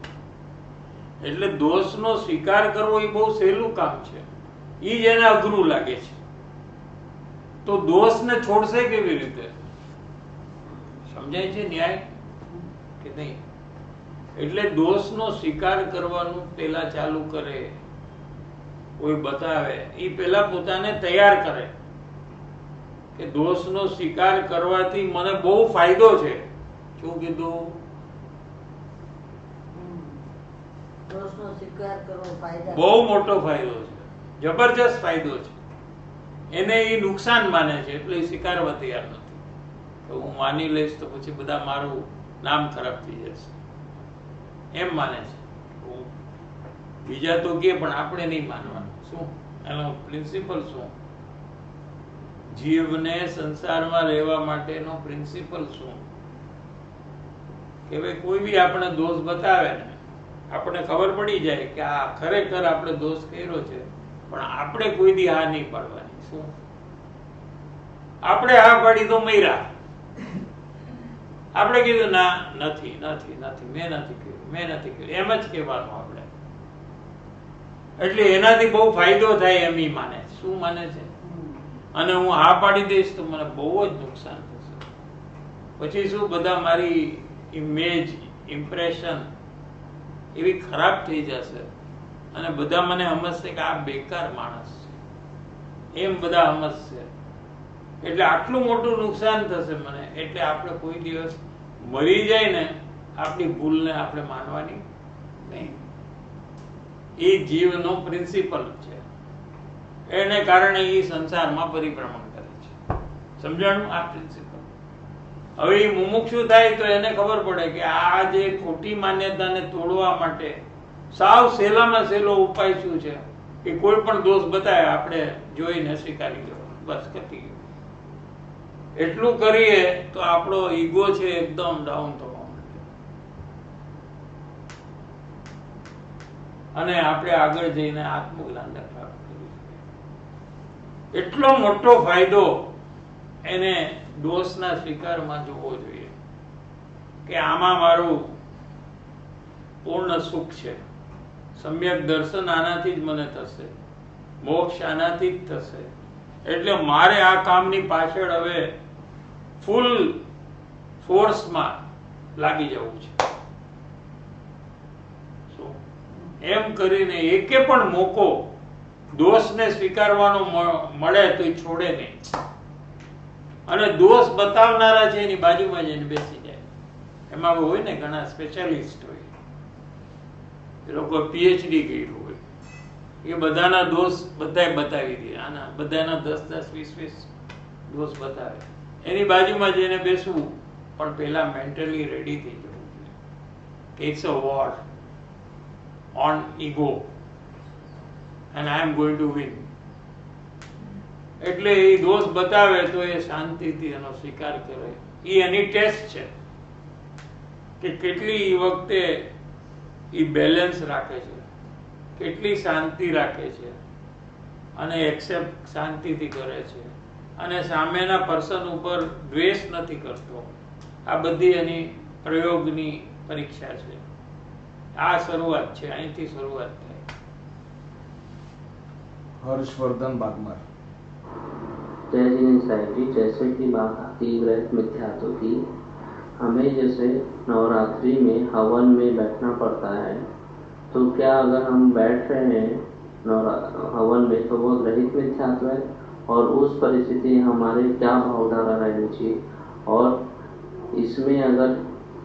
એટલે દોષનો સ્વીકાર કરવો એ બહુ સહેલું કામ છે, એ જ એને અઘરું લાગે છે। તો દોષને છોડશે કેવી રીતે? સમજાય છે ન્યાય કે નહીં? એટલે દોષનો સ્વીકાર કરવાનું પેલા ચાલુ કરે, કોઈ બતાવે એ પેલા પોતાને તૈયાર કરે કે દોષનો સ્વીકાર કરવાથી મને બહુ ફાયદો છે। શું કીધું? દોષનો સ્વીકાર કરવો ફાયદા, બહુ મોટો ફાયદો છે, જબરજસ્ત ફાયદો છે। એને એ નુકસાન માને છે એટલે એ સ્વીકારવા તૈયાર નથી। તો હું માની લઈશ તો પછી બધા મારું નામ ખરાબ થઈ જશે, એમ માને છે। બીજા તો કે પણ આપણે નહીં માનવાનું। શું એનો પ્રિન્સિપલ? શું જીવને સંસારમાં રહેવા માટેનો પ્રિન્સિપલ શું? કે ભાઈ કોઈ બી આપણે દોષ બતાવે ને, આપણે ખબર પડી જાય કે આ ખરેખર આપણે દોષ કર્યો છે, પણ આપણે કોઈ દી હા નહીં પાડવાની। શું આપણે હા પાડી તો મૈરા, આપણે કીધું ના નથી નથી નથી મેં નથી કર્યું, મેં નથી કર્યું, એમ જ કહેવાનું આપણે। એટલે એનાથી બહુ ફાયદો થાય એમ ઈ માને। શું માને છે? અને હું હા પાડી દઈશ તો મને બહુ જ નુકસાન થશે। પછી શું બધા મારી ઇમેજ, ઇમ્પ્રેશન એવી ખરાબ થઈ જશે અને બધા મને સમજશે કે આ બેકાર માણસ છે, એમ બધા સમજશે। એટલે આટલું મોટું નુકસાન થશે મને। એટલે આપણે કોઈ દિવસ મરી જાય ને આપણી ભૂલને આપણે માનવાની નહીં। એ જીવનો પ્રિન્સિપલ છે, એને કારણે એ સંસારમાં પરિભ્રમણ કરે છે। સમજાણું આ પ્રિન્સિપલ? હવે એ મુમુક્ષુ થાય તો એને ખબર પડે કે આ જે ખોટી માન્યતાને તોડવા માટે સાવ સહેલામાં સહેલો ઉપાય શું છે કે કોઈ પણ દોષ બતાવે આપણે જોઈને સ્વીકારી લેવાનો, બસ કટી ગયું। એટલું કરીએ તો આપણો ઈગો છે એકદમ ડાઉન થવા માંડે અને આપણે આગળ જઈને આત્મજ્ઞાનને પ્રાપ્ત કરી શકીએ। એટલો મોટો ફાયદો એને દોષના સ્વીકારમાં જોવો જોઈએ કે આમાં મારું પૂર્ણ સુખ છે. સમ્યક દર્શન આનાથી જ મને થશે, મોક્ષ આનાથી જ થશે. એટલે મારે આ કામની પાછળ હવે ફૂલ ફોર્સમાં લાગી જવું છે. એમ કરીને એકે પણ મોકો દોષને સ્વીકારવાનો મળે તો એ છોડે નહીં. અને દોષ બતાવનારા છે એની બાજુમાં જઈને બેસી જાય. એમાં હોય ને ઘણા સ્પેશિયાલિસ્ટ હોય, એ લોકો પીએચડી કર્યું હોય, એ બધાના દોષ બધાય બતાવી દે. આના બધાના 10-10, 20-20 દોષ બતાવે. એની બાજુમાં જઈને બેસવું, પણ પેલા મેન્ટલી રેડી થઈ જવું જોઈએ. It's a war on ego and I am going to win. એટલે એ દોષ બતાવે તો એ શાંતિથી એનો સ્વીકાર કરે. એ એની ટેસ્ટ છે કે કેટલી વખતે એ બેલેન્સ રાખે છે, કેટલી શાંતિ રાખે છે અને એક્સેપ્ટ શાંતિથી કરે છે અને સામેના પર્સન ઉપર દ્વેષ નથી કરતો. આ બધી એની પ્રયોગની પરીક્ષા છે. આ શરૂઆત છે, અહીંથી શરૂઆત થાય. हर्षवर्धन बागमार. जय जिनेन्द्र साहिब जी, जैसे कि बात आती ग्रह मिथ्यात्व की, हमें जैसे नवरात्रि में हवन में बैठना पड़ता है, तो क्या अगर हम बैठ रहे हैं हवन में तो वो ग्रहित मिथ्यात्व है, और उस परिस्थिति हमारे क्या भावधारा रहनी चाहिए, और इसमें अगर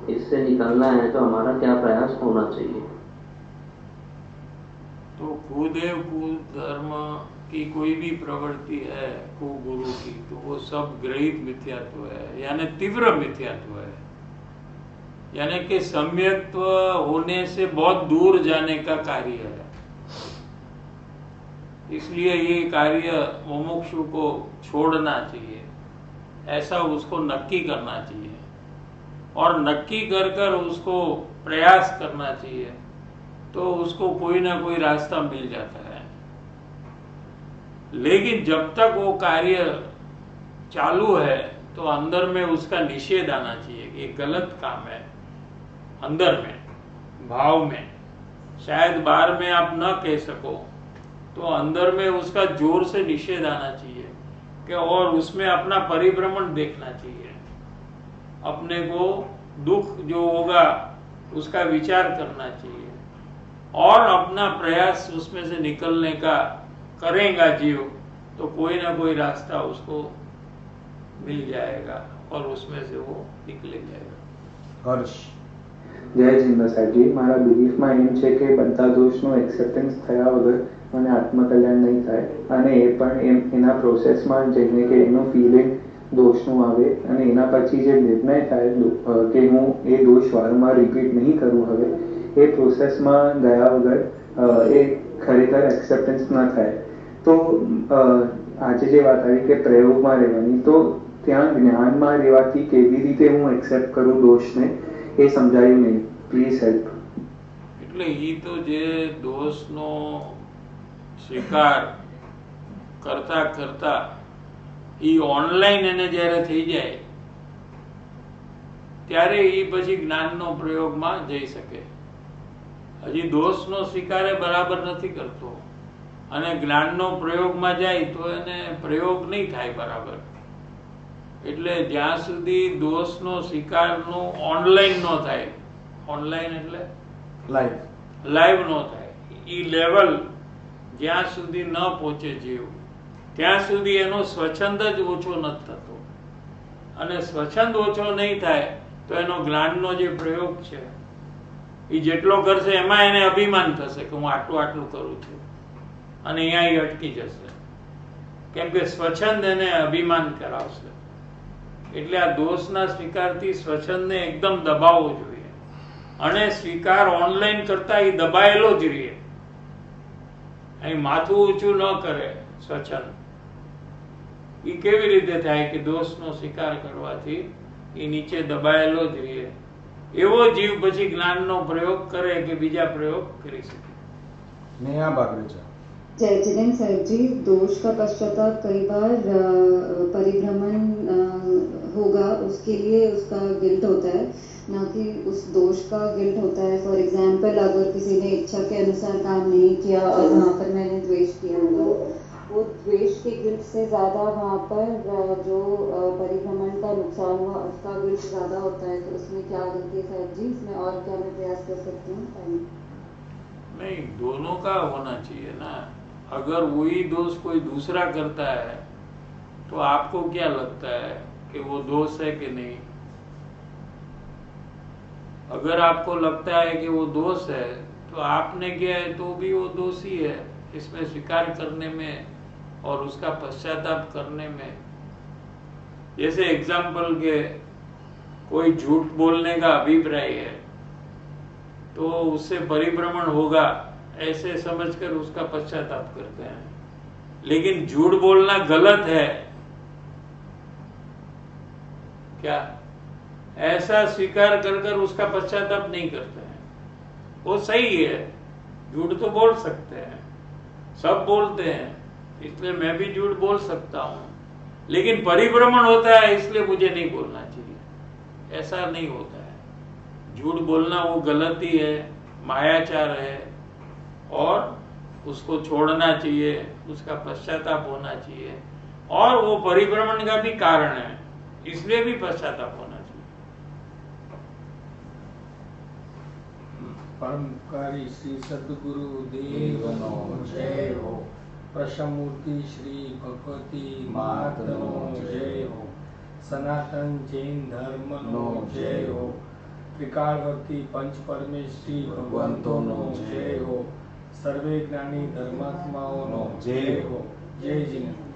इससे निकलना है तो हमारा क्या प्रयास होना चाहिए? तो कुदेव कुल धर्म की कोई भी प्रवृत्ति है कुगुरु की, तो वो सब ग्रहित मिथ्यात्व है, यानी तीव्र मिथ्यात्व है. यानी कि सम्यक्त्व होने से बहुत दूर जाने का कार्य है. इसलिए ये कार्य मुमुक्षु को छोड़ना चाहिए, ऐसा उसको नक्की करना चाहिए और नक्की कर कर उसको प्रयास करना चाहिए, तो उसको कोई ना कोई रास्ता मिल जाता है. लेकिन जब तक वो कार्य चालू है तो अंदर में उसका निषेध आना चाहिए कि ये गलत काम है. अंदर में भाव में, शायद बाहर में आप न कह सको, तो अंदर में उसका जोर से निषेध आना चाहिए कि और उसमें अपना परिभ्रमण देखना चाहिए. अपने को दुख जो होगा उसका विचार करना चाहिए और अपना प्रयास उसमें से निकलने का करेगा जीव, तो कोई ना कोई रास्ता उसको मिल जाएगा और उसमें से वो निकले जाएगा. હર્ષ. જય જીનેન્દ્ર સાહેબજી, મારા બિલીફમાં એમ છે કે બધા દોષનું એક્સેપ્ટન્સ થયા વગર મને આત્મકલ્યાણ નહીં થાય, અને એ પણ એના પ્રોસેસમાં જઈને કે એનું ફિલિંગ દોષનું આવે અને એના પછી જે નિર્ણય થાય કે હું એ દોષ વારંવાર રિપીટ નહીં કરું, હવે એ પ્રોસેસમાં ગયા વગર એ ખરેખર એક્સેપ્ટન્સ ન થાય. તો આજે જે વાત આવી કે પ્રયોગમાં રહેવાની, તો ત્યાં જ્ઞાનમાં રહેવાથી કેવી રીતે હું એક્સેપ્ટ કરું દોષને, એ સમજાયું નહીં. Please help. એટલે એ તો જે દોષનો સ્વીકાર કરતા કરતા એ ઓનલાઈન એને જ્યારે થઈ જાય ત્યારે એ પછી જ્ઞાનનો પ્રયોગમાં જઈ શકે. હજી દોષનો સ્વીકાર એ બરાબર નથી કરતો અને જ્ઞાનનો પ્રયોગમાં જાય તો એને પ્રયોગ નહીં થાય બરાબર. એટલે જ્યાં સુધી દોષનો સ્વીકારનું ઓનલાઈન ન થાય, ઓનલાઈન એટલે લાઈવ ન થાય, એ લેવલ જ્યાં સુધી ન પહોંચે જીવ, ત્યાં સુધી એનો સ્વચ્છંદ જ ઓછો નથી થતો. અને સ્વચ્છંદ ઓછો નહીં થાય તો એનો જ્ઞાનનો જે પ્રયોગ છે એ જેટલો કરશે એમાં એને અભિમાન થશે કે હું આટલું આટલું કરું છું, અને અહીંયા એ અટકી જશે, કેમ કે સ્વચ્છંદ એને અભિમાન કરાવશે. એટલે આ દોષના સ્વીકારથી સ્વચ્છંદને એકદમ દબાવવો જોઈએ, અને સ્વીકાર ઓનલાઈન કરતા એ દબાયેલો જ રહે, અહીં માથું ઊંચું ન કરે સ્વચ્છંદ. એ કેવી રીતે થાય કે દોષનો સ્વીકાર કરવાથી એ નીચે દબાયેલો જ રહે. એવો જીવ પછી જ્ઞાનનો પ્રયોગ કરે કે બીજા પ્રયોગ કરી શકે. नेहा बागरेचा. जय जिनेन्द्र साहिब जी, दोष का पश्चाताप कई बार परिभ्रमण होगा, उसके लिए उसका गिल्ट होता है, ना कि उस दोष का गिल्ट होता है. फॉर एग्जाम्पल अगर किसी ने इच्छा के अनुसार काम नहीं किया और वहाँ पर मैंने द्वेष किया तो वो द्वेष के गिल्ट से ज़्यादा वहाँ पर जो परिभ्रमण का नुकसान हुआ उसका गिल्ट ज़्यादा होता है, तो उसमें क्या गलती है साहब जी? इसमें और क्या मैं प्रयास कर सकती हूँ? नहीं, दोनों का होना चाहिए ना। अगर वही दोष कोई दूसरा करता है तो आपको क्या लगता है कि वो दोष है कि नहीं? अगर आपको लगता है कि वो दोष है तो आपने किया है तो भी वो दोषी है। इसमें स्वीकार करने में और उसका पश्चाताप करने में, जैसे एग्जाम्पल के कोई झूठ बोलने का अभिप्राय है तो उससे परिभ्रमण होगा ऐसे समझकर उसका पश्चाताप करते हैं, लेकिन झूठ बोलना गलत है क्या ऐसा स्वीकार कर उसका पश्चाताप नहीं करते हैं। वो सही है, झूठ तो बोल सकते हैं, सब बोलते हैं, इसलिए मैं भी झूठ बोल सकता हूं, लेकिन परिभ्रमण होता है इसलिए मुझे नहीं बोलना चाहिए, ऐसा नहीं होता है। झूठ बोलना वो गलती है, मायाचार है और उसको छोड़ना चाहिए, उसका पश्चाताप होना चाहिए, और वो परिभ्रमण का भी कारण है इसलिए भी पश्चाताप होना चाहिए। परमकारी श्री सद्गुरु देवनो जय हो। प्रशमूर्ति श्री भगवती मातनो जय हो। सनातन जैन धर्मनो जय हो। त्रिकालवर्ती पंच परमेश्वरी भगवंतोनो जय हो। सर्वे ज्ञानी धर्मात्माओनो जय हो। जय जिनेन्द्र।